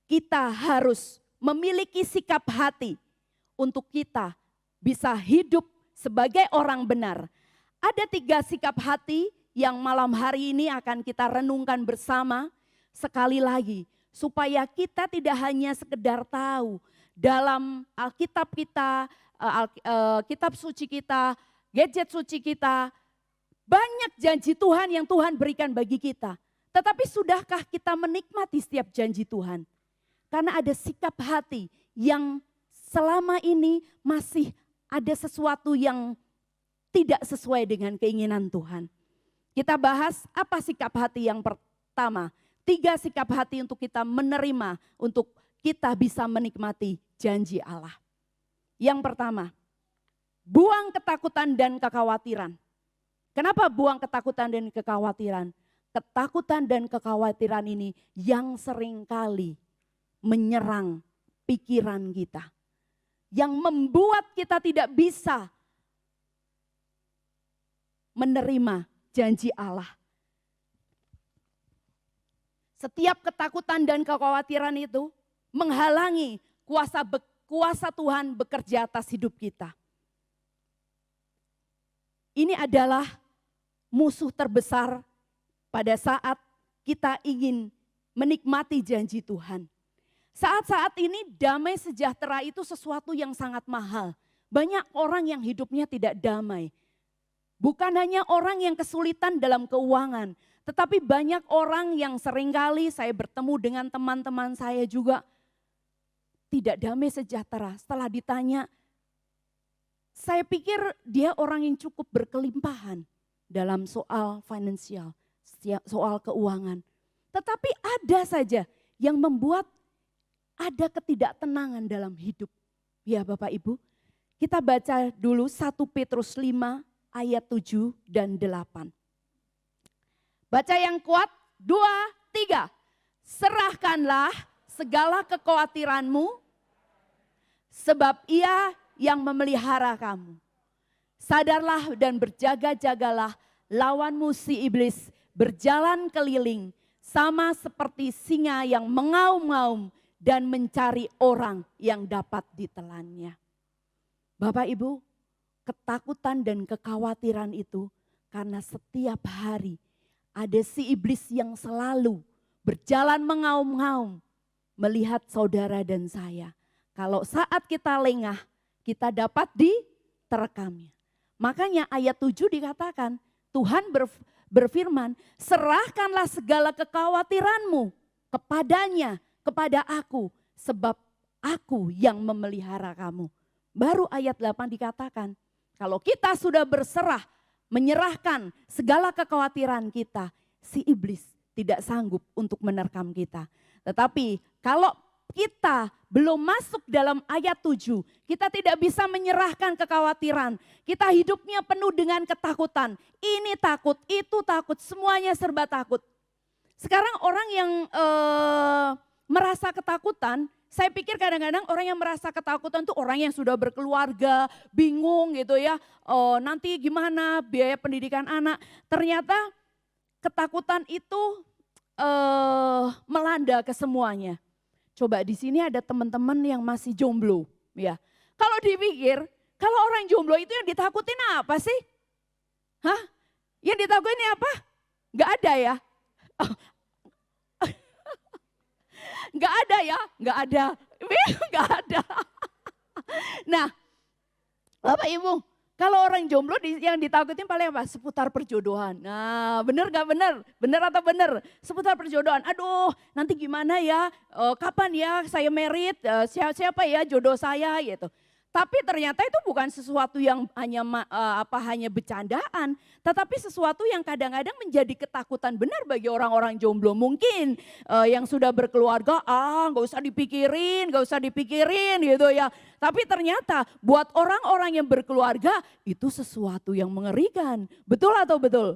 kita harus memiliki sikap hati untuk kita bisa hidup sebagai orang benar? Ada 3 sikap hati yang malam hari ini akan kita renungkan bersama sekali lagi. Supaya kita tidak hanya sekedar tahu dalam Alkitab kita, kitab suci kita, gadget suci kita, banyak janji Tuhan yang Tuhan berikan bagi kita. Tetapi sudahkah kita menikmati setiap janji Tuhan? Karena ada sikap hati yang selama ini masih ada sesuatu yang tidak sesuai dengan keinginan Tuhan. Kita bahas apa sikap hati yang pertama. 3 sikap hati untuk kita menerima, untuk kita bisa menikmati janji Allah. Yang pertama, buang ketakutan dan kekhawatiran. Kenapa buang ketakutan dan kekhawatiran? Ketakutan dan kekhawatiran ini yang seringkali menyerang pikiran kita. Yang membuat kita tidak bisa menerima janji Allah. Setiap ketakutan dan kekhawatiran itu menghalangi kuasa Tuhan bekerja atas hidup kita. Ini adalah musuh terbesar pada saat kita ingin menikmati janji Tuhan. Saat-saat ini damai sejahtera itu sesuatu yang sangat mahal. Banyak orang yang hidupnya tidak damai. Bukan hanya orang yang kesulitan dalam keuangan, tetapi banyak orang yang seringkali saya bertemu dengan teman-teman saya juga tidak damai sejahtera. Setelah ditanya, saya pikir dia orang yang cukup berkelimpahan dalam soal finansial, soal keuangan. Tetapi ada saja yang membuat ada ketidaktenangan dalam hidup. Ya Bapak Ibu, kita baca dulu 1 Petrus 5 ayat 7 dan 8. Baca yang kuat, 2, 3. Serahkanlah segala kekhawatiranmu, sebab Ia yang memelihara kamu. Sadarlah dan berjaga-jagalah, lawanmu si iblis berjalan keliling, sama seperti singa yang mengaum-ngaum dan mencari orang yang dapat ditelannya. Bapak Ibu, ketakutan dan kekhawatiran itu karena setiap hari ada si iblis yang selalu berjalan mengaum-ngaum melihat saudara dan saya. Kalau saat kita lengah, kita dapat diterekamnya. Makanya ayat 7 dikatakan, Tuhan berfirman, serahkanlah segala kekhawatiranmu kepadanya, kepada aku, sebab aku yang memelihara kamu. Baru ayat 8 dikatakan, kalau kita sudah berserah, menyerahkan segala kekhawatiran kita, si iblis tidak sanggup untuk menerkam kita. Tetapi kalau kita belum masuk dalam ayat 7, kita tidak bisa menyerahkan kekhawatiran. Kita hidupnya penuh dengan ketakutan. Ini takut, itu takut, semuanya serba takut. Sekarang orang yang merasa ketakutan, saya pikir kadang-kadang orang yang merasa ketakutan itu orang yang sudah berkeluarga, bingung gitu ya. Nanti gimana biaya pendidikan anak. Ternyata ketakutan itu melanda ke semuanya. Coba di sini ada teman-teman yang masih jomblo, ya. Kalau dipikir, kalau orang jomblo itu yang ditakutin apa sih? Hah? Yang ditakutin apa? Gak ada ya? Gak ada ya? Gak ada. Gak ada. Nah, Bapak Ibu, kalau orang jomblo yang ditakutin paling apa? Seputar perjodohan. Nah, benar gak benar? Benar atau benar? Seputar perjodohan. Aduh, nanti gimana ya? Kapan ya saya merit? Siapa ya jodoh saya gitu. Tapi ternyata itu bukan sesuatu yang hanya bercandaan, tetapi sesuatu yang kadang-kadang menjadi ketakutan benar bagi orang-orang jomblo. Mungkin yang sudah berkeluarga, nggak usah dipikirin gitu ya. Tapi ternyata buat orang-orang yang berkeluarga itu sesuatu yang mengerikan. Betul atau betul?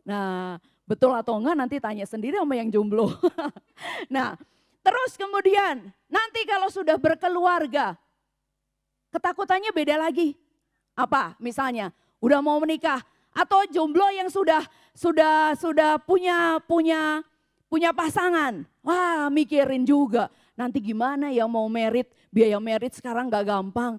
Nah, betul atau enggak nanti tanya sendiri sama yang jomblo. Nah, terus kemudian nanti kalau sudah berkeluarga, ketakutannya beda lagi. Apa? Misalnya udah mau menikah atau jomblo yang sudah punya pasangan. Wah, mikirin juga. Nanti gimana ya mau merit? Biaya merit sekarang gak gampang.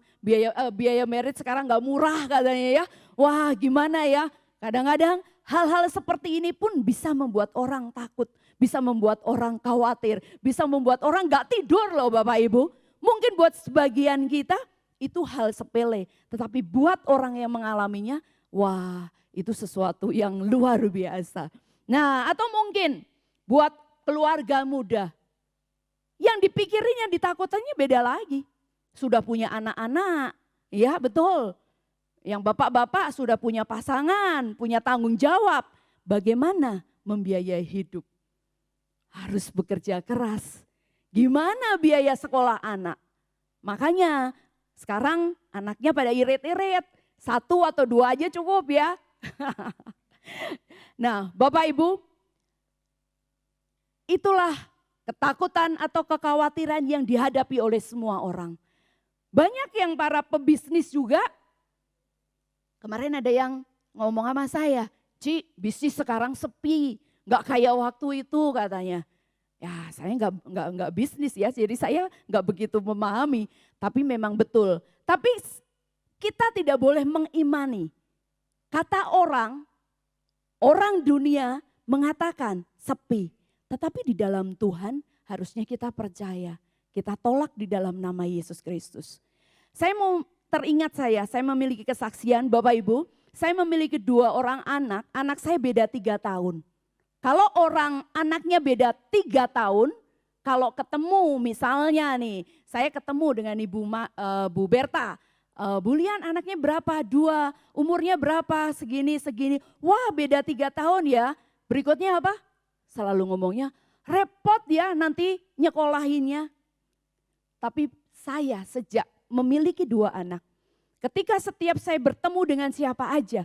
Biaya merit sekarang gak murah katanya ya. Wah, gimana ya? Kadang-kadang hal-hal seperti ini pun bisa membuat orang takut, bisa membuat orang khawatir, bisa membuat orang gak tidur loh Bapak Ibu. Mungkin buat sebagian kita itu hal sepele, tetapi buat orang yang mengalaminya, wah itu sesuatu yang luar biasa. Nah atau mungkin buat keluarga muda, yang dipikirin yang ditakutannya beda lagi. Sudah punya anak-anak, ya betul. Yang bapak-bapak sudah punya pasangan, punya tanggung jawab. Bagaimana membiayai hidup? Harus bekerja keras. Gimana biaya sekolah anak? Makanya sekarang anaknya pada irit-irit, 1 atau 2 aja cukup ya. Nah Bapak Ibu, itulah ketakutan atau kekhawatiran yang dihadapi oleh semua orang. Banyak yang para pebisnis juga, kemarin ada yang ngomong sama saya, Ci, bisnis sekarang sepi, nggak kayak waktu itu katanya. Ya saya nggak bisnis ya, jadi saya nggak begitu memahami, tapi memang betul. Tapi kita tidak boleh mengimani. Kata orang dunia mengatakan sepi. Tetapi di dalam Tuhan harusnya kita percaya. Kita tolak di dalam nama Yesus Kristus. Saya mau teringat saya memiliki kesaksian Bapak Ibu. Saya memiliki 2 orang anak saya beda 3 tahun. Kalau orang anaknya beda 3 tahun, kalau ketemu misalnya nih, saya ketemu dengan Bu Berta. Bu Lian anaknya berapa? 2, umurnya berapa? Segini. Wah beda 3 tahun ya. Berikutnya apa? Selalu ngomongnya, repot ya nanti nyekolahinnya. Tapi saya sejak memiliki 2 anak, ketika setiap saya bertemu dengan siapa aja,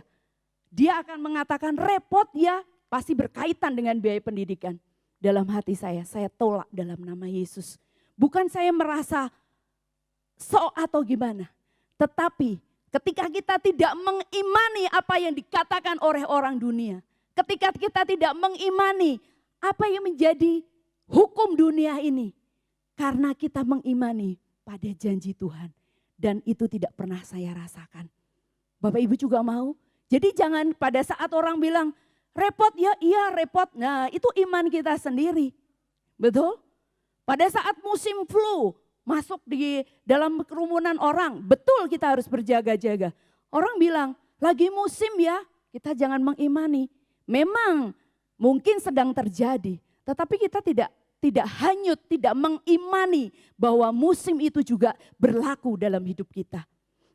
dia akan mengatakan repot ya, pasti berkaitan dengan biaya pendidikan. Dalam hati saya tolak dalam nama Yesus. Bukan saya merasa sok atau gimana, tetapi ketika kita tidak mengimani apa yang dikatakan oleh orang dunia, ketika kita tidak mengimani apa yang menjadi hukum dunia ini, karena kita mengimani pada janji Tuhan. Dan itu tidak pernah saya rasakan. Bapak Ibu juga mau? Jadi jangan pada saat orang bilang, repot ya, iya repot. Nah itu iman kita sendiri. Betul? Pada saat musim flu masuk di dalam kerumunan orang, betul kita harus berjaga-jaga. Orang bilang, lagi musim ya, kita jangan mengimani. Memang mungkin sedang terjadi, tetapi kita tidak hanyut, tidak mengimani bahwa musim itu juga berlaku dalam hidup kita.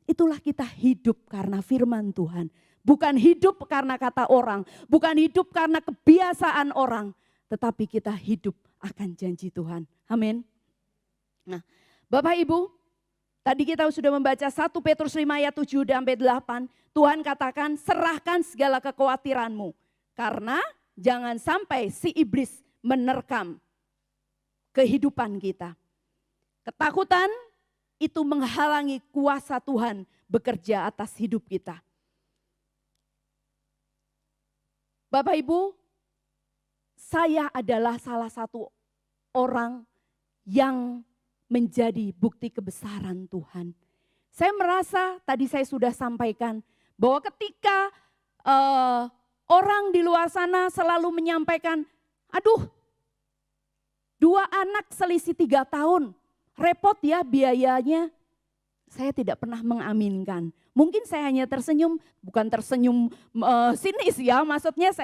Itulah kita hidup karena firman Tuhan. Bukan hidup karena kata orang, bukan hidup karena kebiasaan orang, tetapi kita hidup akan janji Tuhan. Amin. Nah, Bapak Ibu, tadi kita sudah membaca 1 Petrus 5 ayat 7-8. Tuhan katakan, serahkan segala kekhawatiranmu. Karena jangan sampai si iblis menerkam kehidupan kita. Ketakutan itu menghalangi kuasa Tuhan bekerja atas hidup kita. Bapak Ibu, saya adalah salah satu orang yang menjadi bukti kebesaran Tuhan. Saya merasa tadi saya sudah sampaikan bahwa ketika orang di luar sana selalu menyampaikan, aduh 2 anak selisih 3 tahun, repot ya biayanya. Saya tidak pernah mengaminkan. Mungkin saya hanya tersenyum, bukan tersenyum sinis ya, maksudnya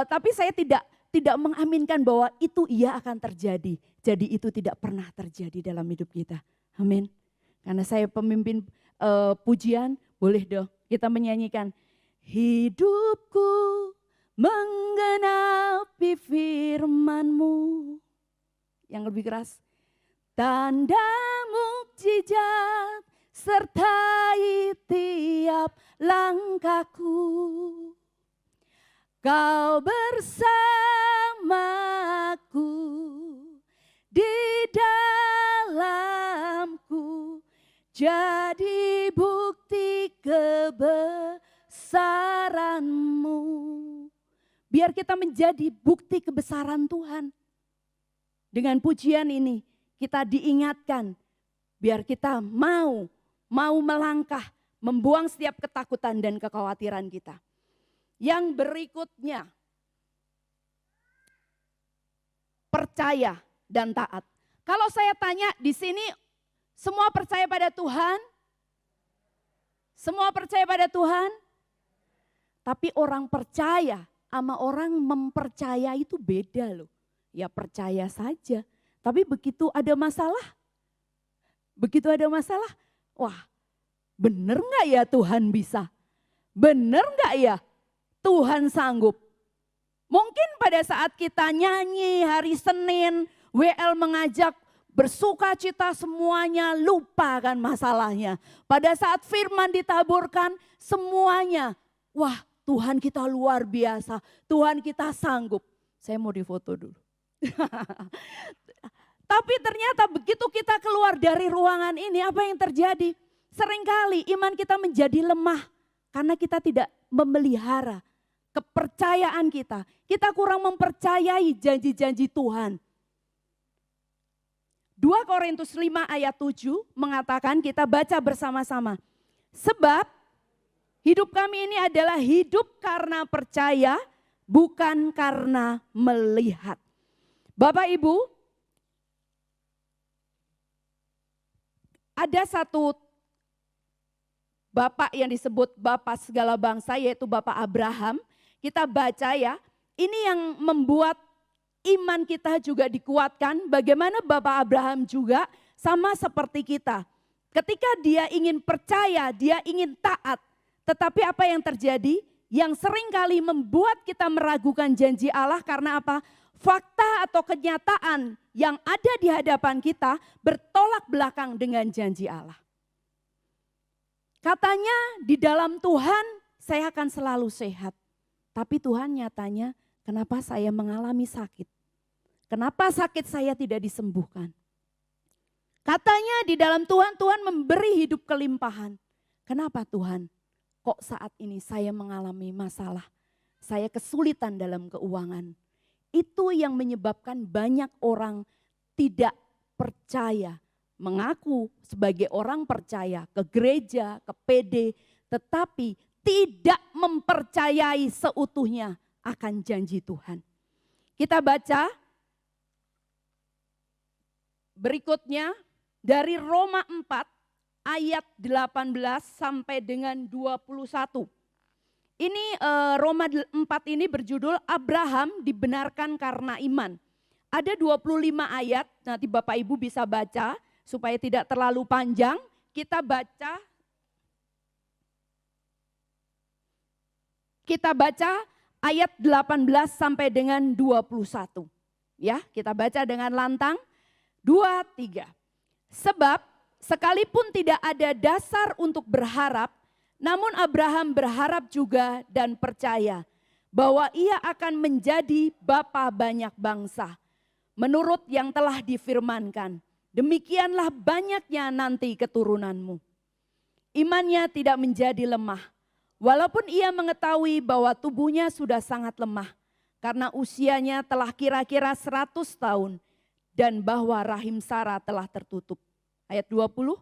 tapi saya tidak mengaminkan bahwa itu iya akan terjadi. Jadi itu tidak pernah terjadi dalam hidup kita. Amin. Karena saya pemimpin pujian, boleh dong kita menyanyikan. Hidupku menggenapi firman-Mu. Yang lebih keras. Tanda mukjizat sertai tiap langkahku. Kau bersamaku di dalamku. Jadi bukti kebesaran-Mu. Biar kita menjadi bukti kebesaran Tuhan. Dengan pujian ini kita diingatkan. Biar kita mau melangkah. Membuang setiap ketakutan dan kekhawatiran kita. Yang berikutnya. Percaya dan taat. Kalau saya tanya di sini semua percaya pada Tuhan? Semua percaya pada Tuhan? Tapi orang percaya sama orang mempercaya itu beda loh. Ya percaya saja. Tapi begitu ada masalah, wah bener gak ya Tuhan bisa? Bener gak ya Tuhan sanggup? Mungkin pada saat kita nyanyi hari Senin, WL mengajak bersuka cita semuanya, lupakan masalahnya. Pada saat firman ditaburkan semuanya, wah Tuhan kita luar biasa, Tuhan kita sanggup. Saya mau difoto dulu. Tapi ternyata begitu kita keluar dari ruangan ini, apa yang terjadi? Seringkali iman kita menjadi lemah karena kita tidak memelihara kepercayaan kita. Kita kurang mempercayai janji-janji Tuhan. 2 Korintus 5 ayat 7 mengatakan, kita baca bersama-sama. Sebab hidup kami ini adalah hidup karena percaya, bukan karena melihat. Bapak Ibu, ada satu bapak yang disebut bapak segala bangsa, yaitu Bapak Abraham. Kita baca ya, ini yang membuat iman kita juga dikuatkan. Bagaimana Bapak Abraham juga sama seperti kita. Ketika dia ingin percaya, dia ingin taat. Tetapi apa yang terjadi? Yang seringkali membuat kita meragukan janji Allah karena apa? Fakta atau kenyataan yang ada di hadapan kita bertolak belakang dengan janji Allah. Katanya di dalam Tuhan saya akan selalu sehat. Tapi Tuhan nyatanya, kenapa saya mengalami sakit? Kenapa sakit saya tidak disembuhkan? Katanya di dalam Tuhan, Tuhan memberi hidup kelimpahan. Kenapa Tuhan? Kok saat ini saya mengalami masalah? Saya kesulitan dalam keuangan. Itu yang menyebabkan banyak orang tidak percaya. Mengaku sebagai orang percaya ke gereja, ke PD. Tetapi tidak mempercayai seutuhnya akan janji Tuhan. Kita baca berikutnya dari Roma 4 ayat 18 sampai dengan 21. Ini Roma 4 ini berjudul Abraham dibenarkan karena iman. Ada 25 ayat, nanti Bapak Ibu bisa baca supaya tidak terlalu panjang. Kita baca ayat 18 sampai dengan 21. Ya, kita baca dengan lantang. 2, 3. Sebab sekalipun tidak ada dasar untuk berharap, namun Abraham berharap juga dan percaya bahwa ia akan menjadi bapa banyak bangsa. Menurut yang telah difirmankan, demikianlah banyaknya nanti keturunanmu. Imannya tidak menjadi lemah. Walaupun ia mengetahui bahwa tubuhnya sudah sangat lemah karena usianya telah kira-kira 100 tahun dan bahwa rahim Sarah telah tertutup. Ayat 20,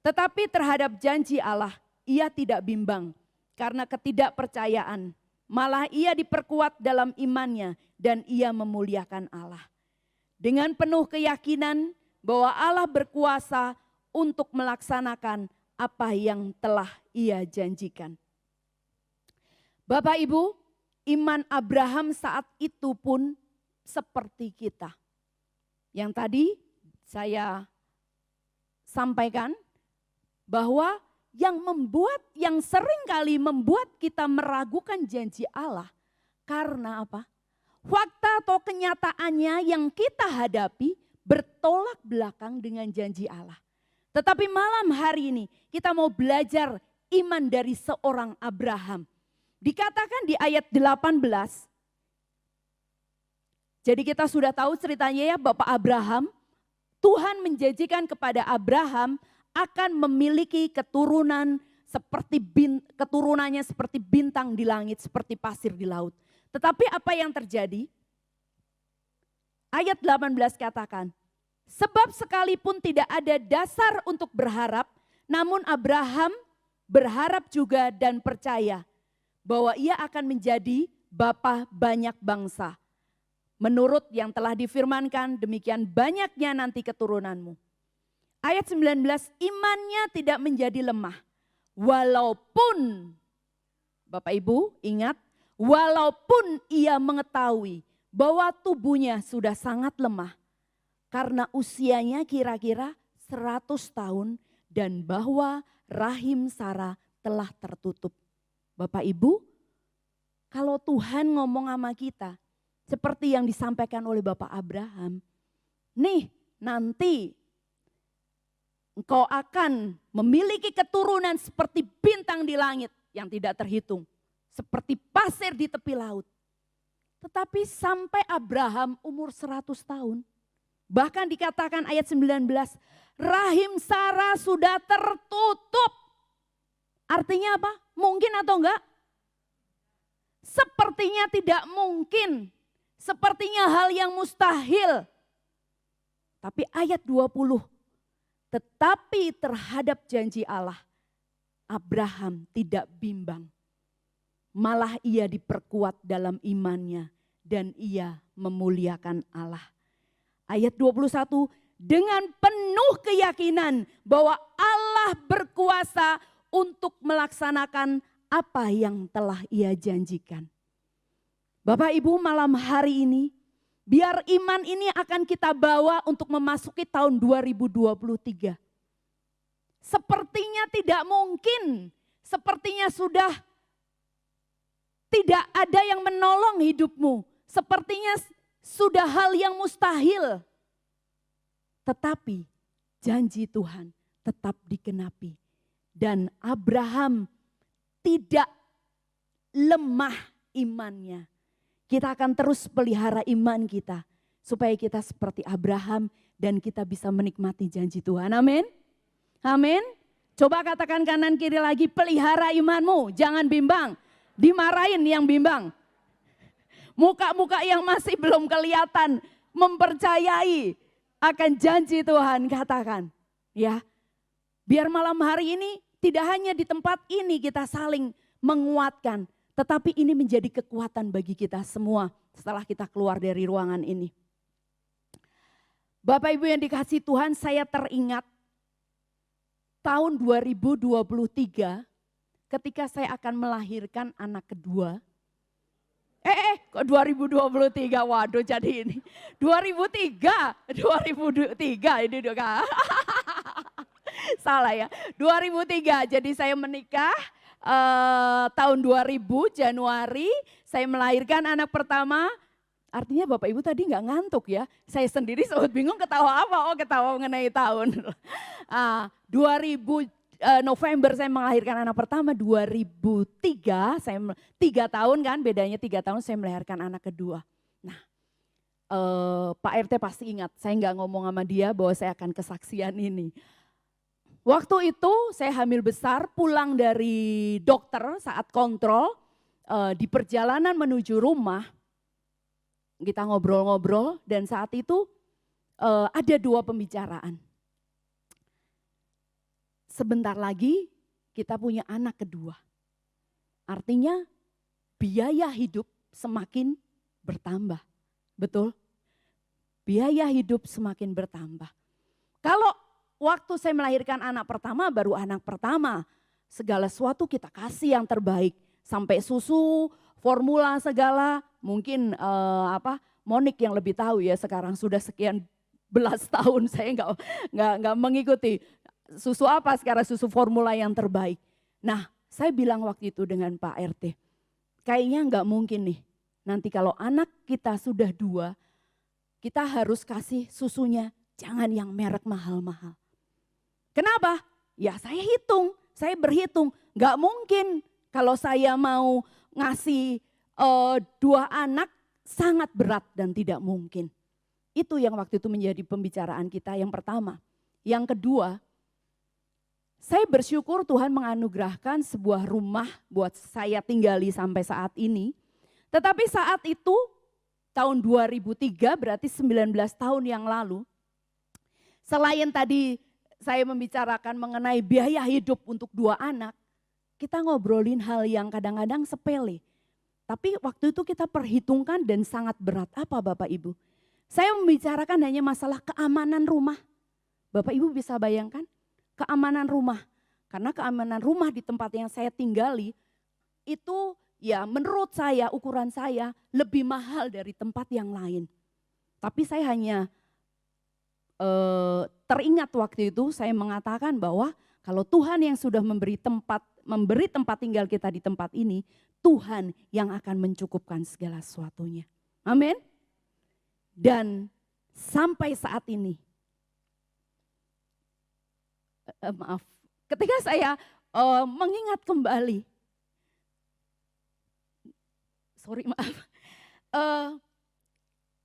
tetapi terhadap janji Allah ia tidak bimbang karena ketidakpercayaan. Malah ia diperkuat dalam imannya dan ia memuliakan Allah. Dengan penuh keyakinan bahwa Allah berkuasa untuk melaksanakan apa yang telah ia janjikan. Bapak Ibu, iman Abraham saat itu pun seperti kita. Yang tadi saya sampaikan bahwa yang sering kali membuat kita meragukan janji Allah karena apa? Fakta atau kenyataannya yang kita hadapi bertolak belakang dengan janji Allah. Tetapi malam hari ini kita mau belajar iman dari seorang Abraham. Dikatakan di ayat 18, jadi kita sudah tahu ceritanya ya, Bapak Abraham, Tuhan menjanjikan kepada Abraham akan memiliki keturunannya seperti bintang di langit, seperti pasir di laut. Tetapi apa yang terjadi? Ayat 18 katakan, sebab sekalipun tidak ada dasar untuk berharap, namun Abraham berharap juga dan percaya bahwa ia akan menjadi bapa banyak bangsa. Menurut yang telah difirmankan, demikian banyaknya nanti keturunanmu. Ayat 19, imannya tidak menjadi lemah. Walaupun, Bapak Ibu ingat, walaupun ia mengetahui bahwa tubuhnya sudah sangat lemah. Karena usianya kira-kira 100 tahun dan bahwa rahim Sarah telah tertutup. Bapak Ibu, kalau Tuhan ngomong sama kita, seperti yang disampaikan oleh Bapak Abraham, nih nanti engkau akan memiliki keturunan seperti bintang di langit yang tidak terhitung. Seperti pasir di tepi laut. Tetapi sampai Abraham umur 100 tahun, Bahkan dikatakan ayat 19, rahim Sarah sudah tertutup. Artinya apa? Mungkin atau enggak? Sepertinya tidak mungkin. Sepertinya hal yang mustahil. Tapi ayat 20, tetapi terhadap janji Allah, Abraham tidak bimbang. Malah ia diperkuat dalam imannya dan ia memuliakan Allah. Ayat 21, dengan penuh keyakinan bahwa Allah berkuasa untuk melaksanakan apa yang telah ia janjikan. Bapak Ibu, malam hari ini biar iman ini akan kita bawa untuk memasuki tahun 2023. Sepertinya tidak mungkin, sepertinya sudah tidak ada yang menolong hidupmu. Sepertinya sudah hal yang mustahil. Tetapi janji Tuhan tetap digenapi. Dan Abraham tidak lemah imannya. Kita akan terus pelihara iman kita. Supaya kita seperti Abraham dan kita bisa menikmati janji Tuhan. Amin. Amin. Coba katakan kanan kiri lagi, pelihara imanmu, jangan bimbang. Dimarahin yang bimbang. Muka-muka yang masih belum kelihatan mempercayai akan janji Tuhan, katakan. Ya, biar malam hari ini tidak hanya di tempat ini kita saling menguatkan, tetapi ini menjadi kekuatan bagi kita semua setelah kita keluar dari ruangan ini. Bapak Ibu yang dikasihi Tuhan, saya teringat tahun 2023 ketika saya akan melahirkan anak kedua. Kok 2023? Waduh, jadi ini 2003 ini juga. Salah ya, 2003. Jadi saya menikah tahun 2000 Januari, saya melahirkan anak pertama. Artinya Bapak Ibu tadi nggak ngantuk ya. Saya sendiri sempat bingung ketawa apa, ketawa mengenai tahun. 2000 November saya melahirkan anak pertama, 2003 saya 3 tahun kan, bedanya 3 tahun saya melahirkan anak kedua. Nah, Pak RT pasti ingat, saya nggak ngomong sama dia bahwa saya akan kesaksian ini. Waktu itu saya hamil besar, pulang dari dokter saat kontrol, di perjalanan menuju rumah, kita ngobrol-ngobrol dan saat itu ada 2 pembicaraan. Sebentar lagi kita punya anak kedua. Artinya biaya hidup semakin bertambah. Betul? Biaya hidup semakin bertambah. Kalau waktu saya melahirkan anak pertama, baru anak pertama, segala sesuatu kita kasih yang terbaik. Sampai susu, formula segala, mungkin Monik yang lebih tahu ya, sekarang sudah sekian belas tahun saya nggak mengikuti. Susu apa sekarang, susu formula yang terbaik. Nah, saya bilang waktu itu dengan Pak RT, kayaknya nggak mungkin nih, nanti kalau anak kita sudah 2, kita harus kasih susunya jangan yang merek mahal-mahal. Kenapa? Ya saya berhitung, nggak mungkin kalau saya mau ngasih 2 anak sangat berat dan tidak mungkin. Itu yang waktu itu menjadi pembicaraan kita yang pertama. Yang kedua, saya bersyukur Tuhan menganugerahkan sebuah rumah buat saya tinggali sampai saat ini. Tetapi saat itu tahun 2003 berarti 19 tahun yang lalu. Selain tadi saya membicarakan mengenai biaya hidup untuk 2 anak. Kita ngobrolin hal yang kadang-kadang sepele. Tapi waktu itu kita perhitungkan dan sangat berat. Apa Bapak Ibu? Saya membicarakan hanya masalah keamanan rumah. Bapak Ibu bisa bayangkan? Keamanan rumah, karena keamanan rumah di tempat yang saya tinggali itu ya menurut saya, ukuran saya lebih mahal dari tempat yang lain. Tapi saya hanya teringat waktu itu saya mengatakan bahwa kalau Tuhan yang sudah memberi tempat tinggal kita di tempat ini, Tuhan yang akan mencukupkan segala sesuatunya. Amin. Dan sampai saat ini, ketika saya mengingat kembali,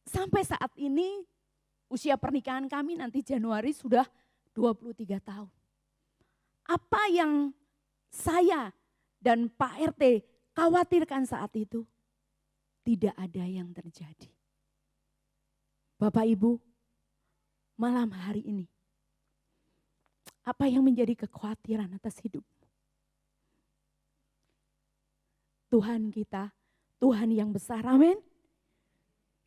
sampai saat ini usia pernikahan kami nanti Januari sudah 23 tahun. Apa yang saya dan Pak RT khawatirkan saat itu? Tidak ada yang terjadi. Bapak Ibu, malam hari ini, apa yang menjadi kekhawatiran atas hidup? Tuhan kita, Tuhan yang besar, amin.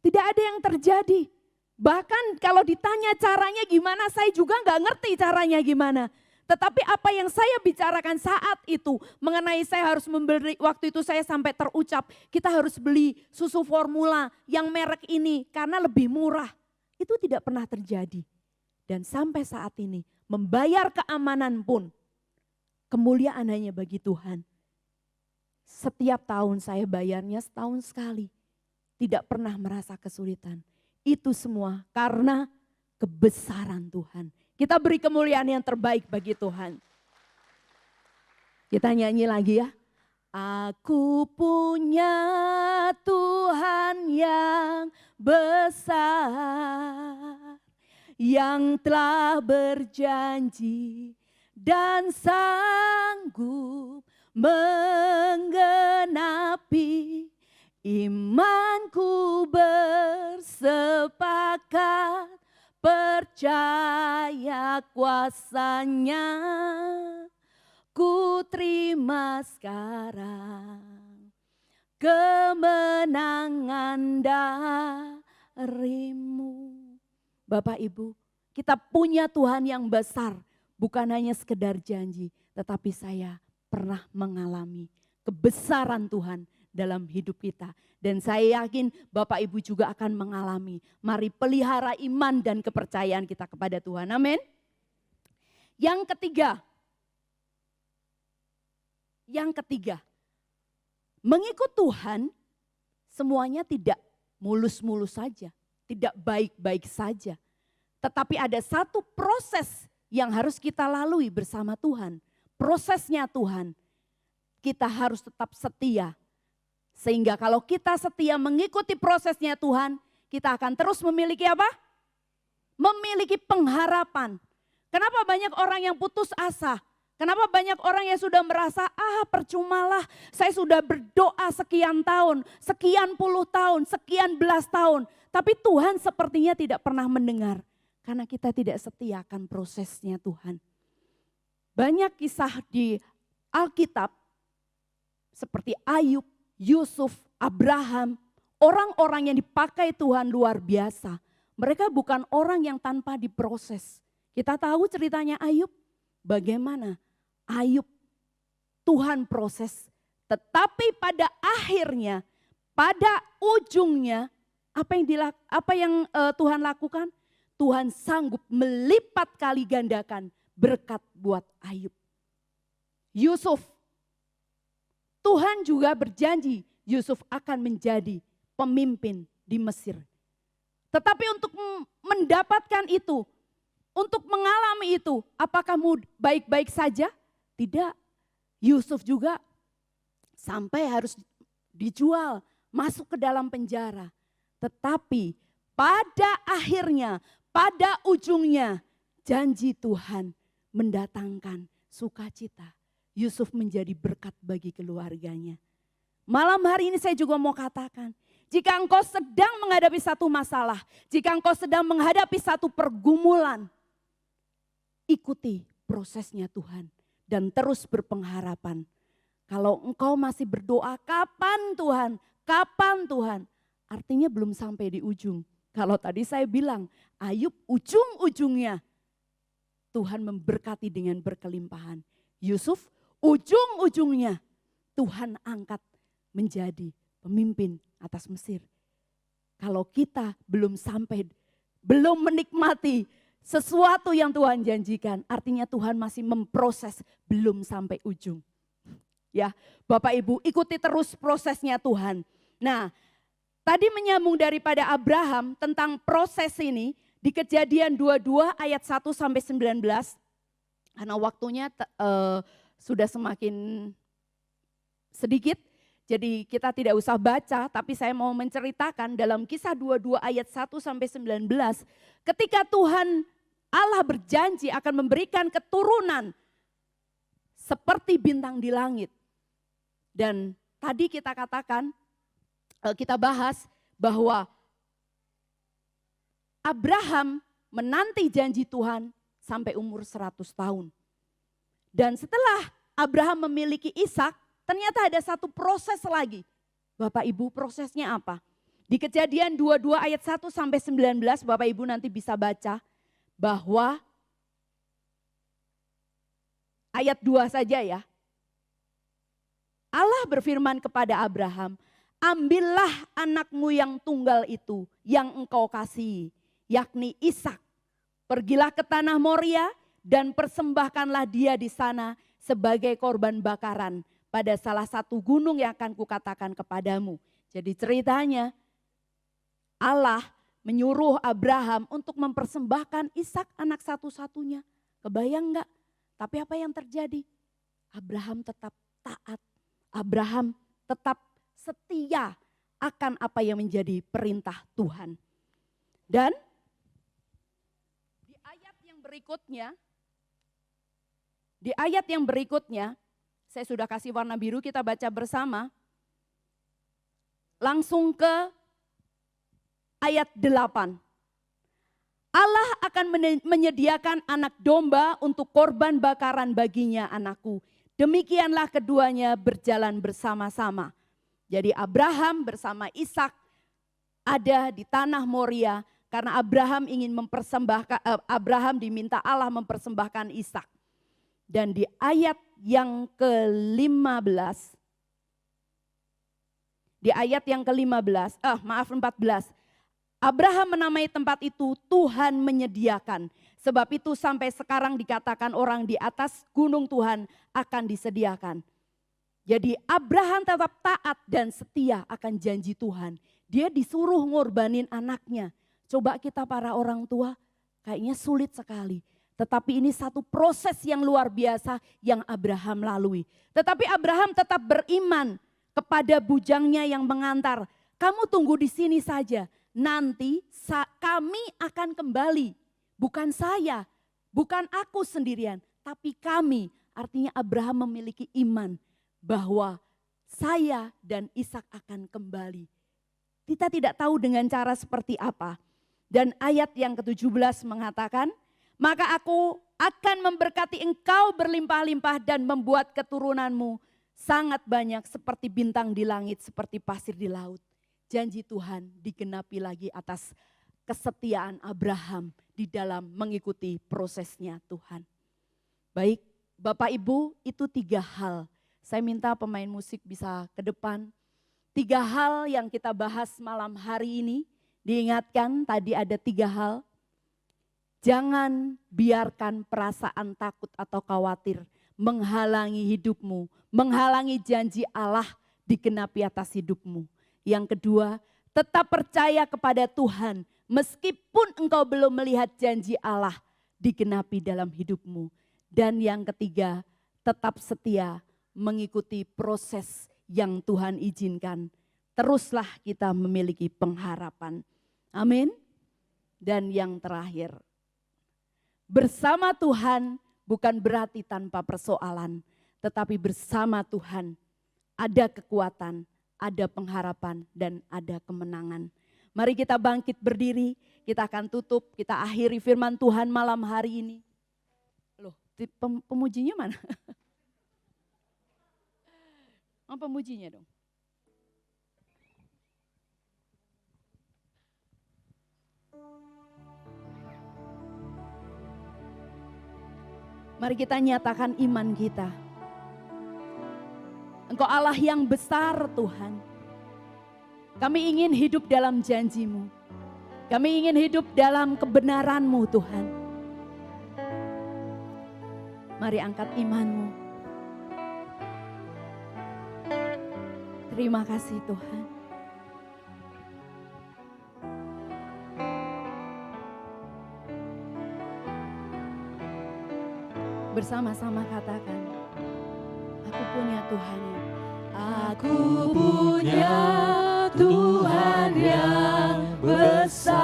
Tidak ada yang terjadi. Bahkan kalau ditanya caranya gimana, saya juga nggak ngerti caranya gimana. Tetapi apa yang saya bicarakan saat itu, mengenai saya harus membeli, waktu itu saya sampai terucap, kita harus beli susu formula yang merek ini karena lebih murah. Itu tidak pernah terjadi. Dan sampai saat ini, membayar keamanan pun, kemuliaan hanya bagi Tuhan. Setiap tahun saya bayarnya setahun sekali. Tidak pernah merasa kesulitan. Itu semua karena kebesaran Tuhan. Kita beri kemuliaan yang terbaik bagi Tuhan. Kita nyanyi lagi ya. Aku punya Tuhan yang besar, yang telah berjanji dan sanggup menggenapi. Imanku bersepakat, percaya kuasanya, ku terima sekarang kemenangan darimu. Bapak Ibu, kita punya Tuhan yang besar, bukan hanya sekedar janji, tetapi saya pernah mengalami kebesaran Tuhan dalam hidup kita. Dan saya yakin Bapak Ibu juga akan mengalami. Mari pelihara iman dan kepercayaan kita kepada Tuhan. Amin. Yang ketiga, mengikut Tuhan semuanya tidak mulus-mulus saja, tidak baik-baik saja. Tetapi ada satu proses yang harus kita lalui bersama Tuhan. Prosesnya Tuhan, kita harus tetap setia. Sehingga kalau kita setia mengikuti prosesnya Tuhan, kita akan terus memiliki apa? Memiliki pengharapan. Kenapa banyak orang yang putus asa? Kenapa banyak orang yang sudah merasa, percumalah, saya sudah berdoa sekian tahun, sekian puluh tahun, sekian belas tahun. Tapi Tuhan sepertinya tidak pernah mendengar. Karena kita tidak setia akan prosesnya Tuhan. Banyak kisah di Alkitab seperti Ayub, Yusuf, Abraham, orang-orang yang dipakai Tuhan luar biasa. Mereka bukan orang yang tanpa diproses. Kita tahu ceritanya Ayub, bagaimana Ayub Tuhan proses. Tetapi pada akhirnya, pada ujungnya, apa yang Tuhan lakukan? Tuhan sanggup melipat kali gandakan berkat buat Ayub. Yusuf, Tuhan juga berjanji Yusuf akan menjadi pemimpin di Mesir. Tetapi untuk mendapatkan itu, untuk mengalami itu, apakah baik-baik saja? Tidak. Yusuf juga sampai harus dijual, masuk ke dalam penjara. Tetapi pada akhirnya, pada ujungnya, janji Tuhan mendatangkan sukacita. Yusuf menjadi berkat bagi keluarganya. Malam hari ini saya juga mau katakan, jika engkau sedang menghadapi satu masalah, jika engkau sedang menghadapi satu pergumulan, ikuti prosesnya Tuhan dan terus berpengharapan. Kalau engkau masih berdoa, kapan Tuhan? Kapan Tuhan? Artinya belum sampai di ujung. Kalau tadi saya bilang, Ayub ujung-ujungnya Tuhan memberkati dengan berkelimpahan. Yusuf ujung-ujungnya Tuhan angkat menjadi pemimpin atas Mesir. Kalau kita belum menikmati sesuatu yang Tuhan janjikan, artinya Tuhan masih memproses, belum sampai ujung. Ya, Bapak Ibu, ikuti terus prosesnya Tuhan. Nah, tadi menyambung daripada Abraham tentang proses ini di Kejadian 22 ayat 1 sampai 19. Karena waktunya sudah semakin sedikit. Jadi kita tidak usah baca, tapi saya mau menceritakan dalam Kisah 22 ayat 1 sampai 19. Ketika Tuhan Allah berjanji akan memberikan keturunan seperti bintang di langit. Dan tadi kita katakan, kita bahas bahwa Abraham menanti janji Tuhan sampai umur 100 tahun. Dan setelah Abraham memiliki Ishak, ternyata ada satu proses lagi. Bapak Ibu, prosesnya apa? Di Kejadian 22 ayat 1 sampai 19, Bapak Ibu nanti bisa baca bahwa ayat 2 saja ya. Allah berfirman kepada Abraham, ambillah anakmu yang tunggal itu yang engkau kasihi, yakni Ishak. Pergilah ke tanah Moria dan persembahkanlah dia di sana sebagai korban bakaran pada salah satu gunung yang akan kukatakan kepadamu. Jadi ceritanya Allah menyuruh Abraham untuk mempersembahkan Ishak anak satu-satunya. Kebayang enggak? Tapi apa yang terjadi? Abraham tetap taat. Abraham tetap setia akan apa yang menjadi perintah Tuhan. Dan di ayat yang berikutnya, saya sudah kasih warna biru, kita baca bersama. Langsung ke ayat 8. Allah akan menyediakan anak domba untuk korban bakaran baginya anakku. Demikianlah keduanya berjalan bersama-sama. Jadi Abraham bersama Ishak ada di tanah Moria karena Abraham ingin mempersembahkan, Abraham diminta Allah mempersembahkan Ishak. Dan di ayat yang ke-15, di ayat yang ke-15, 14, Abraham menamai tempat itu Tuhan menyediakan. Sebab itu sampai sekarang dikatakan orang di atas gunung Tuhan akan disediakan. Jadi Abraham tetap taat dan setia akan janji Tuhan. Dia disuruh ngorbanin anaknya. Coba kita para orang tua kayaknya sulit sekali. Tetapi ini satu proses yang luar biasa yang Abraham lalui. Tetapi Abraham tetap beriman kepada bujangnya yang mengantar. Kamu tunggu di sini saja. Nanti kami akan kembali. Bukan saya, bukan aku sendirian. Tapi kami, artinya Abraham memiliki iman bahwa saya dan Ishak akan kembali. Kita tidak tahu dengan cara seperti apa. Dan ayat yang ke-17 mengatakan, maka aku akan memberkati engkau berlimpah-limpah dan membuat keturunanmu sangat banyak seperti bintang di langit, seperti pasir di laut. Janji Tuhan digenapi lagi atas kesetiaan Abraham di dalam mengikuti prosesnya Tuhan. Baik, Bapak Ibu, itu 3 hal. Saya minta pemain musik bisa ke depan. 3 hal yang kita bahas malam hari ini. Diingatkan tadi ada 3 hal. Jangan biarkan perasaan takut atau khawatir menghalangi hidupmu, menghalangi janji Allah digenapi atas hidupmu. Yang kedua, tetap percaya kepada Tuhan meskipun engkau belum melihat janji Allah digenapi dalam hidupmu. Dan yang ketiga, tetap setia mengikuti proses yang Tuhan izinkan. Teruslah kita memiliki pengharapan. Amin. Dan yang terakhir, bersama Tuhan bukan berarti tanpa persoalan, tetapi bersama Tuhan ada kekuatan, ada pengharapan, dan ada kemenangan. Mari kita bangkit berdiri, kita akan tutup, kita akhiri firman Tuhan malam hari ini. Loh, pemujinya mana? Pemujinya dong. Mari kita nyatakan iman kita. Engkau Allah yang besar Tuhan. Kami ingin hidup dalam janji-Mu. Kami ingin hidup dalam kebenaran-Mu Tuhan. Mari angkat iman-Mu. Terima kasih Tuhan. Bersama-sama katakan, aku punya Tuhan yang Aku punya Tuhan yang besar,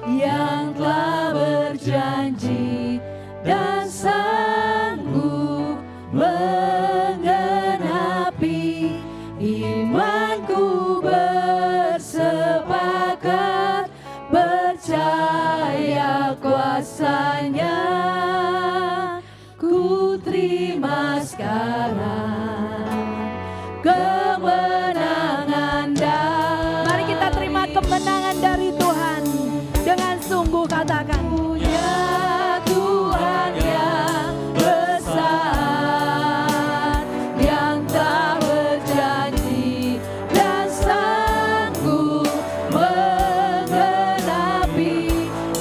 yang telah berjanji dan sanggup menggenapi. Imanku bersepakat, percaya kuasanya. Ku terima sekarang kemenangan Mari kita terima kemenangan dari Tuhan. Dengan sungguh katakan, punya Tuhan yang besar, yang tak berjanji dan sanggup menggenapi.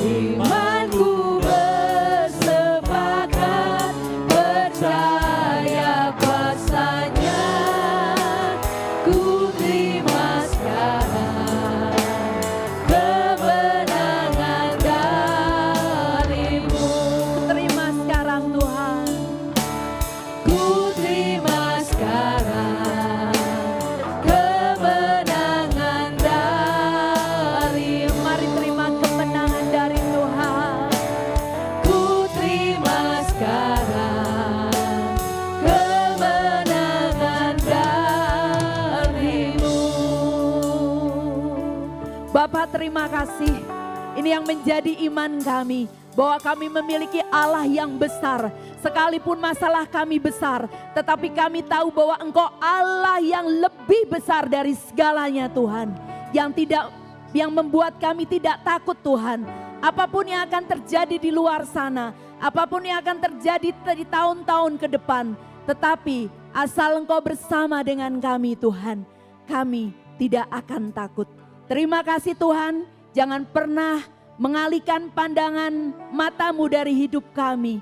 Imanku bersepakat, percaya kuasanya. Ku terima sekarang kemenangan darimu. Terima sekarang Tuhan. Ku terima sekarang kemenangan darimu. Mari terima kemenangan dari Tuhan. Ku terima sekarang kemenangan darimu. Bapak, terima kasih. Ini yang menjadi iman kami, bahwa kami memiliki Allah yang besar. Sekalipun masalah kami besar, tetapi kami tahu bahwa Engkau Allah yang lebih besar dari segalanya Tuhan. Yang membuat kami tidak takut Tuhan. Apapun yang akan terjadi di luar sana, apapun yang akan terjadi di tahun-tahun ke depan, tetapi asal Engkau bersama dengan kami Tuhan, kami tidak akan takut. Terima kasih Tuhan, jangan pernah mengalihkan pandangan matamu dari hidup kami.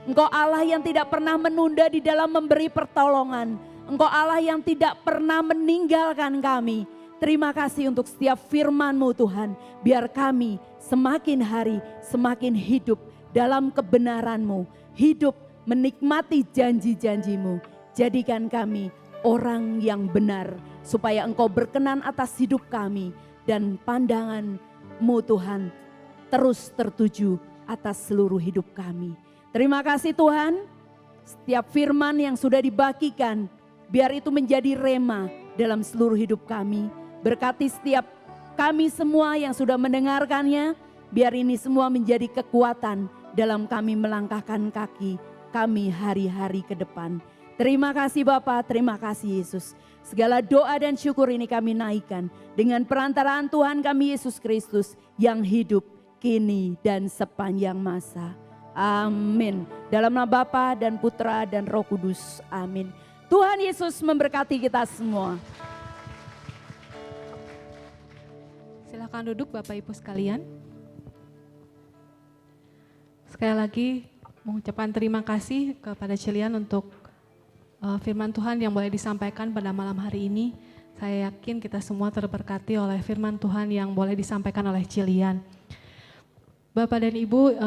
Engkau Allah yang tidak pernah menunda di dalam memberi pertolongan. Engkau Allah yang tidak pernah meninggalkan kami. Terima kasih untuk setiap firman-Mu Tuhan. Biar kami semakin hari semakin hidup dalam kebenaran-Mu. Hidup menikmati janji-janji-Mu. Jadikan kami orang yang benar. Supaya Engkau berkenan atas hidup kami. Dan pandangan-Mu Tuhan terus tertuju atas seluruh hidup kami. Terima kasih Tuhan. Setiap firman yang sudah dibagikan, biar itu menjadi rema dalam seluruh hidup kami. Berkati setiap kami semua yang sudah mendengarkannya, biar ini semua menjadi kekuatan dalam kami melangkahkan kaki kami hari-hari ke depan. Terima kasih Bapa, terima kasih Yesus. Segala doa dan syukur ini kami naikkan dengan perantaraan Tuhan kami Yesus Kristus yang hidup kini dan sepanjang masa. Amin. Dalam nama Bapa dan Putra dan Roh Kudus. Amin. Tuhan Yesus memberkati kita semua. Silakan duduk Bapak Ibu sekalian. Sekali lagi mengucapkan terima kasih kepada Cilian untuk firman Tuhan yang boleh disampaikan pada malam hari ini. Saya yakin kita semua terberkati oleh firman Tuhan yang boleh disampaikan oleh Cilian. Bapak dan Ibu,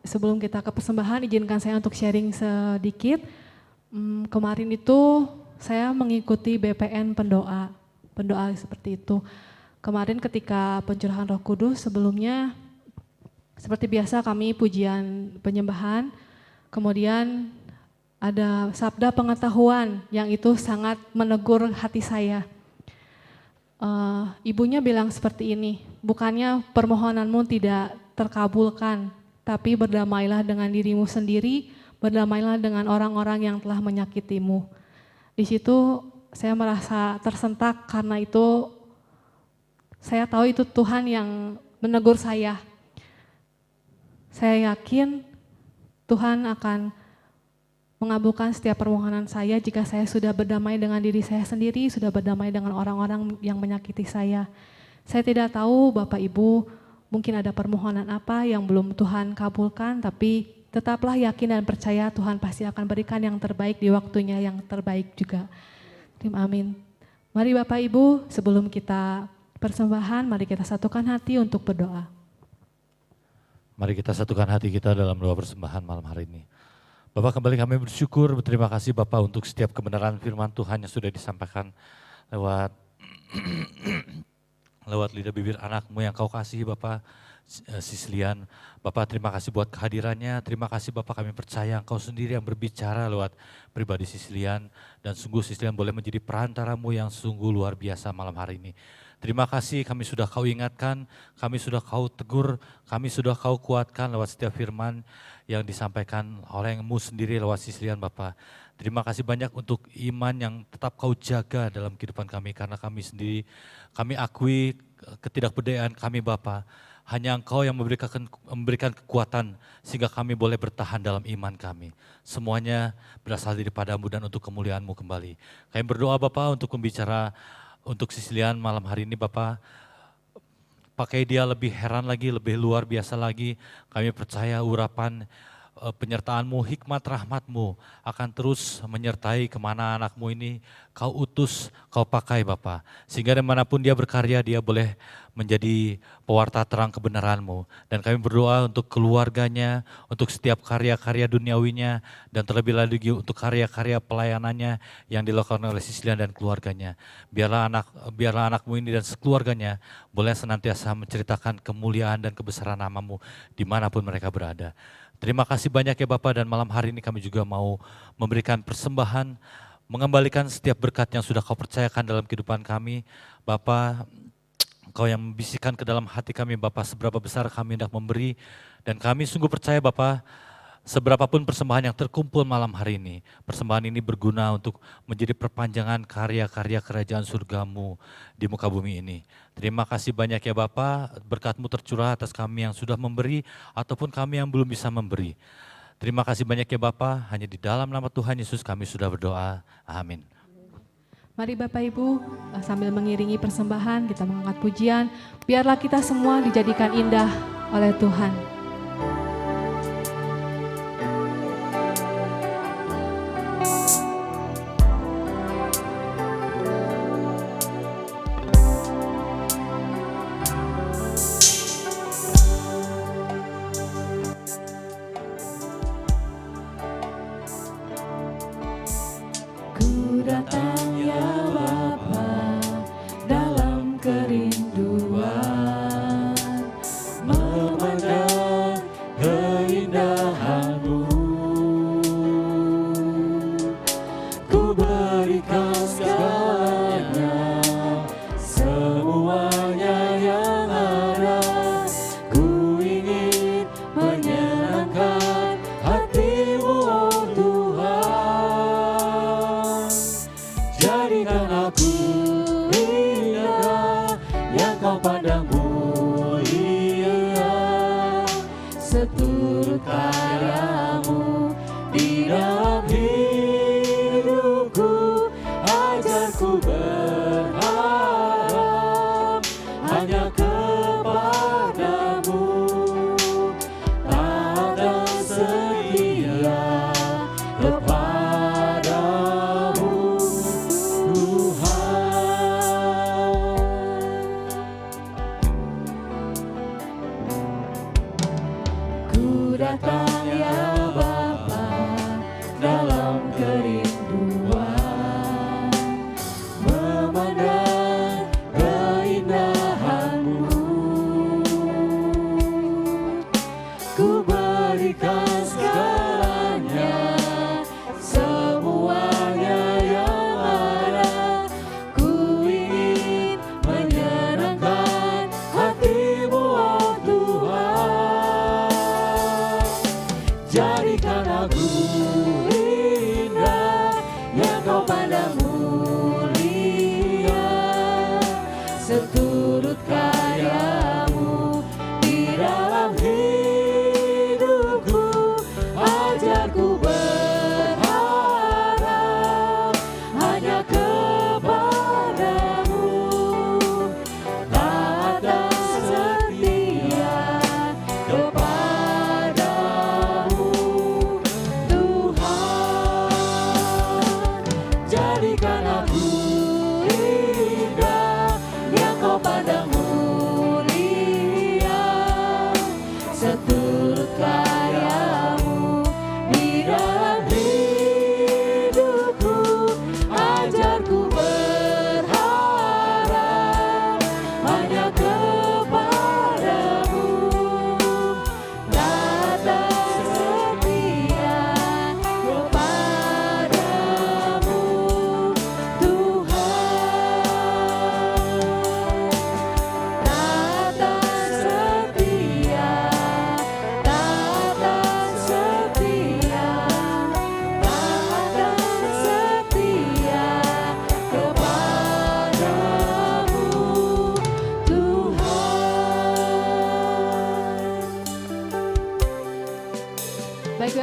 sebelum kita ke persembahan, izinkan saya untuk sharing sedikit. Kemarin itu saya mengikuti BPN pendoa seperti itu. Kemarin ketika pencurahan Roh Kudus, sebelumnya seperti biasa kami pujian penyembahan, kemudian ada sabda pengetahuan yang itu sangat menegur hati saya. Ibunya bilang seperti ini, bukannya permohonanmu tidak terkabulkan, tapi berdamailah dengan dirimu sendiri, berdamailah dengan orang-orang yang telah menyakitimu. Di situ saya merasa tersentak karena itu saya tahu itu Tuhan yang menegur saya. Saya yakin Tuhan akan mengabulkan setiap permohonan saya jika saya sudah berdamai dengan diri saya sendiri, sudah berdamai dengan orang-orang yang menyakiti saya. Saya tidak tahu Bapak Ibu mungkin ada permohonan apa yang belum Tuhan kabulkan, tapi tetaplah yakin dan percaya Tuhan pasti akan berikan yang terbaik di waktunya yang terbaik juga. Amin. Mari Bapak Ibu, sebelum kita persembahan, mari kita satukan hati untuk berdoa. Mari kita satukan hati kita dalam doa persembahan malam hari ini. Bapak, kembali kami bersyukur, berterima kasih Bapak untuk setiap kebenaran firman Tuhan yang sudah disampaikan lewat lewat lidah bibir anakmu yang kau kasih Bapak, Sislian. Bapak, terima kasih buat kehadirannya, terima kasih Bapak, kami percaya Engkau sendiri yang berbicara lewat pribadi Sislian, dan sungguh Sislian boleh menjadi perantaramu yang sungguh luar biasa malam hari ini. Terima kasih, kami sudah kau ingatkan, kami sudah kau tegur, kami sudah kau kuatkan lewat setiap firman yang disampaikan oleh-Mu sendiri lewat Sislian Bapak. Terima kasih banyak untuk iman yang tetap kau jaga dalam kehidupan kami, karena kami sendiri, kami akui ketidakberdayaan kami Bapak. Hanya Engkau yang memberikan kekuatan sehingga kami boleh bertahan dalam iman kami. Semuanya berasal daripada-Mu dan untuk kemuliaan-Mu kembali. Kami berdoa Bapak untuk membicara untuk Sislian malam hari ini Bapak. Pakai dia lebih heran lagi, lebih luar biasa lagi. Kami percaya urapan penyertaan-Mu, hikmat rahmat-Mu akan terus menyertai kemana anak-Mu ini Kau utus, Kau pakai Bapa. Sehingga dimanapun dia berkarya, dia boleh menjadi pewarta terang kebenaran-Mu. Dan kami berdoa untuk keluarganya, untuk setiap karya-karya duniawinya, dan terlebih lagi untuk karya-karya pelayanannya yang dilakukan oleh Sislian dan keluarganya. Biarlah anak-Mu ini dan sekeluarganya boleh senantiasa menceritakan kemuliaan dan kebesaran nama-Mu dimanapun mereka berada. Terima kasih banyak ya Bapak, dan malam hari ini kami juga mau memberikan persembahan, mengembalikan setiap berkat yang sudah Kau percayakan dalam kehidupan kami. Bapak, Kau yang membisikkan ke dalam hati kami Bapak, seberapa besar kami hendak memberi, dan kami sungguh percaya Bapak, seberapapun persembahan yang terkumpul malam hari ini, persembahan ini berguna untuk menjadi perpanjangan karya-karya kerajaan surga-Mu di muka bumi ini. Terima kasih banyak ya Bapak, berkat-Mu tercurah atas kami yang sudah memberi ataupun kami yang belum bisa memberi. Terima kasih banyak ya Bapak, hanya di dalam nama Tuhan Yesus kami sudah berdoa. Amin. Mari Bapak Ibu, sambil mengiringi persembahan, kita mengangkat pujian. Biarlah kita semua dijadikan indah oleh Tuhan.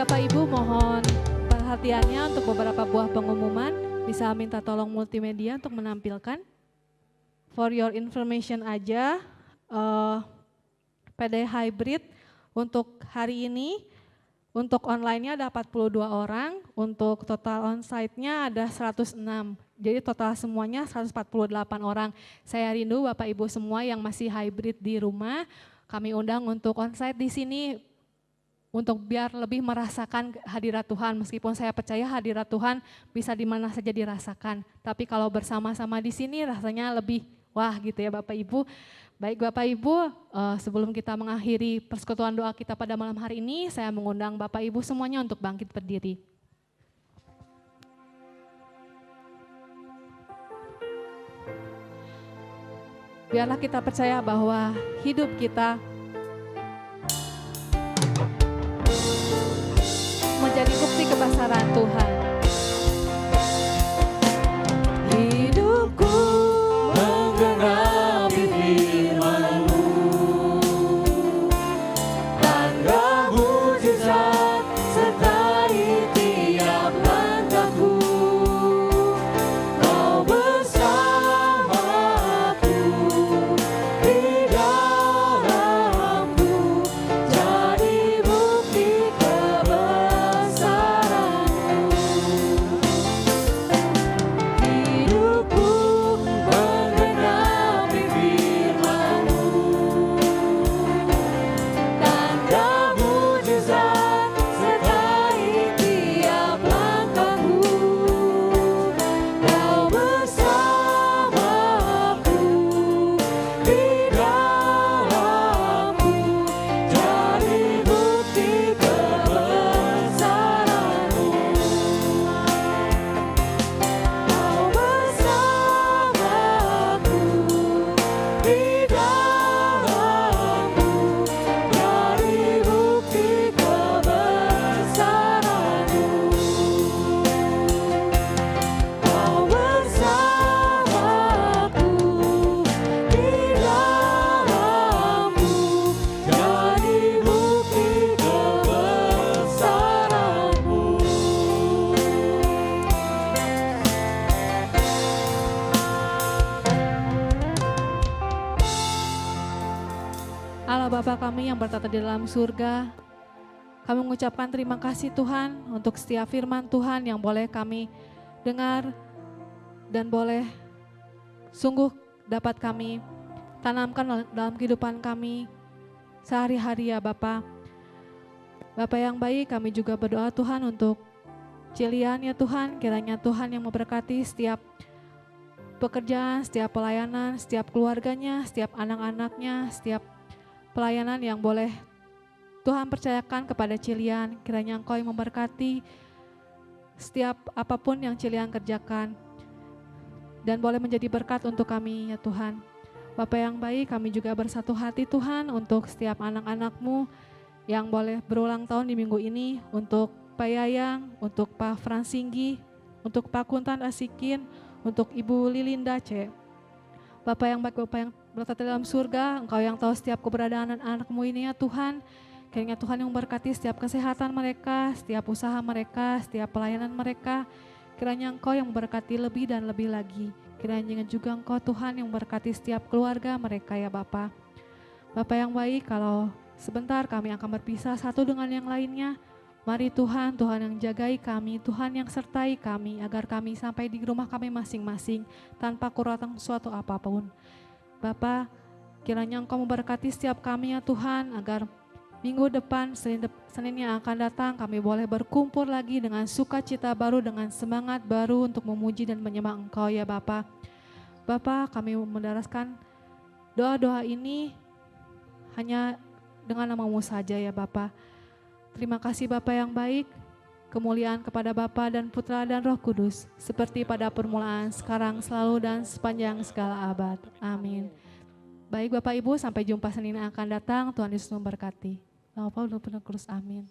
Bapak Ibu mohon perhatiannya untuk beberapa buah pengumuman. Bisa minta tolong multimedia untuk menampilkan. For your information aja, PD Hybrid untuk hari ini, untuk online-nya ada 42 orang, untuk total on-site-nya ada 106. Jadi total semuanya 148 orang. Saya rindu Bapak Ibu semua yang masih hybrid di rumah, kami undang untuk on-site di sini untuk biar lebih merasakan hadirat Tuhan. Meskipun saya percaya hadirat Tuhan bisa di mana saja dirasakan. Tapi kalau bersama-sama di sini rasanya lebih wah gitu ya Bapak Ibu. Baik Bapak Ibu, sebelum kita mengakhiri persekutuan doa kita pada malam hari ini, saya mengundang Bapak Ibu semuanya untuk bangkit berdiri. Biarlah kita percaya bahwa hidup kita menjadi bukti kebesaran Tuhan. Hidupku menggenapi firman-Mu, tanda mujizat sertai tiap langkahku. Kau bersamaku di dalamku, jadi bukti kebesaran-Mu. Hidupku menggenapi firman-Mu, tanda mujizat sertai tiap langkahku. Kau bersamaku di dalamku, jadi bukti kebesaran-Mu. Kau bersamaku di dalamku, jadi bukti kebesaran-Mu. Kau bersamaku di dalamku, jadi bukti kebesaran-Mu. Allah Bapa kami yang bertata di dalam surga, kami mengucapkan terima kasih Tuhan untuk setiap firman Tuhan yang boleh kami dengar dan boleh sungguh dapat kami tanamkan dalam kehidupan kami sehari-hari ya Bapa. Bapa yang baik, kami juga berdoa Tuhan untuk Cilian ya Tuhan, kiranya Tuhan yang memberkati setiap pekerjaan, setiap pelayanan, setiap keluarganya, setiap anak-anaknya, setiap pelayanan yang boleh Tuhan percayakan kepada Cilian. Kiranya Engkau yang memberkati setiap apapun yang Cilian kerjakan dan boleh menjadi berkat untuk kami ya Tuhan. Bapa yang baik, kami juga bersatu hati Tuhan untuk setiap anak-anak-Mu yang boleh berulang tahun di minggu ini, untuk Pak Yayang, untuk Pak Fransinggi, untuk Pak Kuntan Asikin, untuk Ibu Lilinda C. Bapak yang baik, Bapak yang bertata dalam surga, Engkau yang tahu setiap keberadaan anak-Mu ini ya Tuhan. Kiranya Tuhan yang memberkati setiap kesehatan mereka, setiap usaha mereka, setiap pelayanan mereka. Kiranya Engkau yang memberkati lebih dan lebih lagi. Kiranya juga Engkau Tuhan yang memberkati setiap keluarga mereka ya Bapa. Bapak yang baik, kalau sebentar kami akan berpisah satu dengan yang lainnya. Mari Tuhan, Tuhan yang jagai kami, Tuhan yang sertai kami, agar kami sampai di rumah kami masing-masing tanpa kurang suatu apapun. Bapa, kiranya Engkau memberkati setiap kami ya Tuhan, agar minggu depan, Senin yang akan datang, kami boleh berkumpul lagi dengan sukacita baru, dengan semangat baru untuk memuji dan menyembah Engkau ya Bapa. Bapa, kami mendaraskan doa-doa ini hanya dengan nama-Mu saja ya Bapa. Terima kasih Bapa yang baik, kemuliaan kepada Bapa dan Putra dan Roh Kudus, seperti pada permulaan, sekarang, selalu, dan sepanjang segala abad. Amin. Baik Bapak Ibu, sampai jumpa Senin yang akan datang. Tuhan Yesus memberkati. Nama Paulus penuh Amin.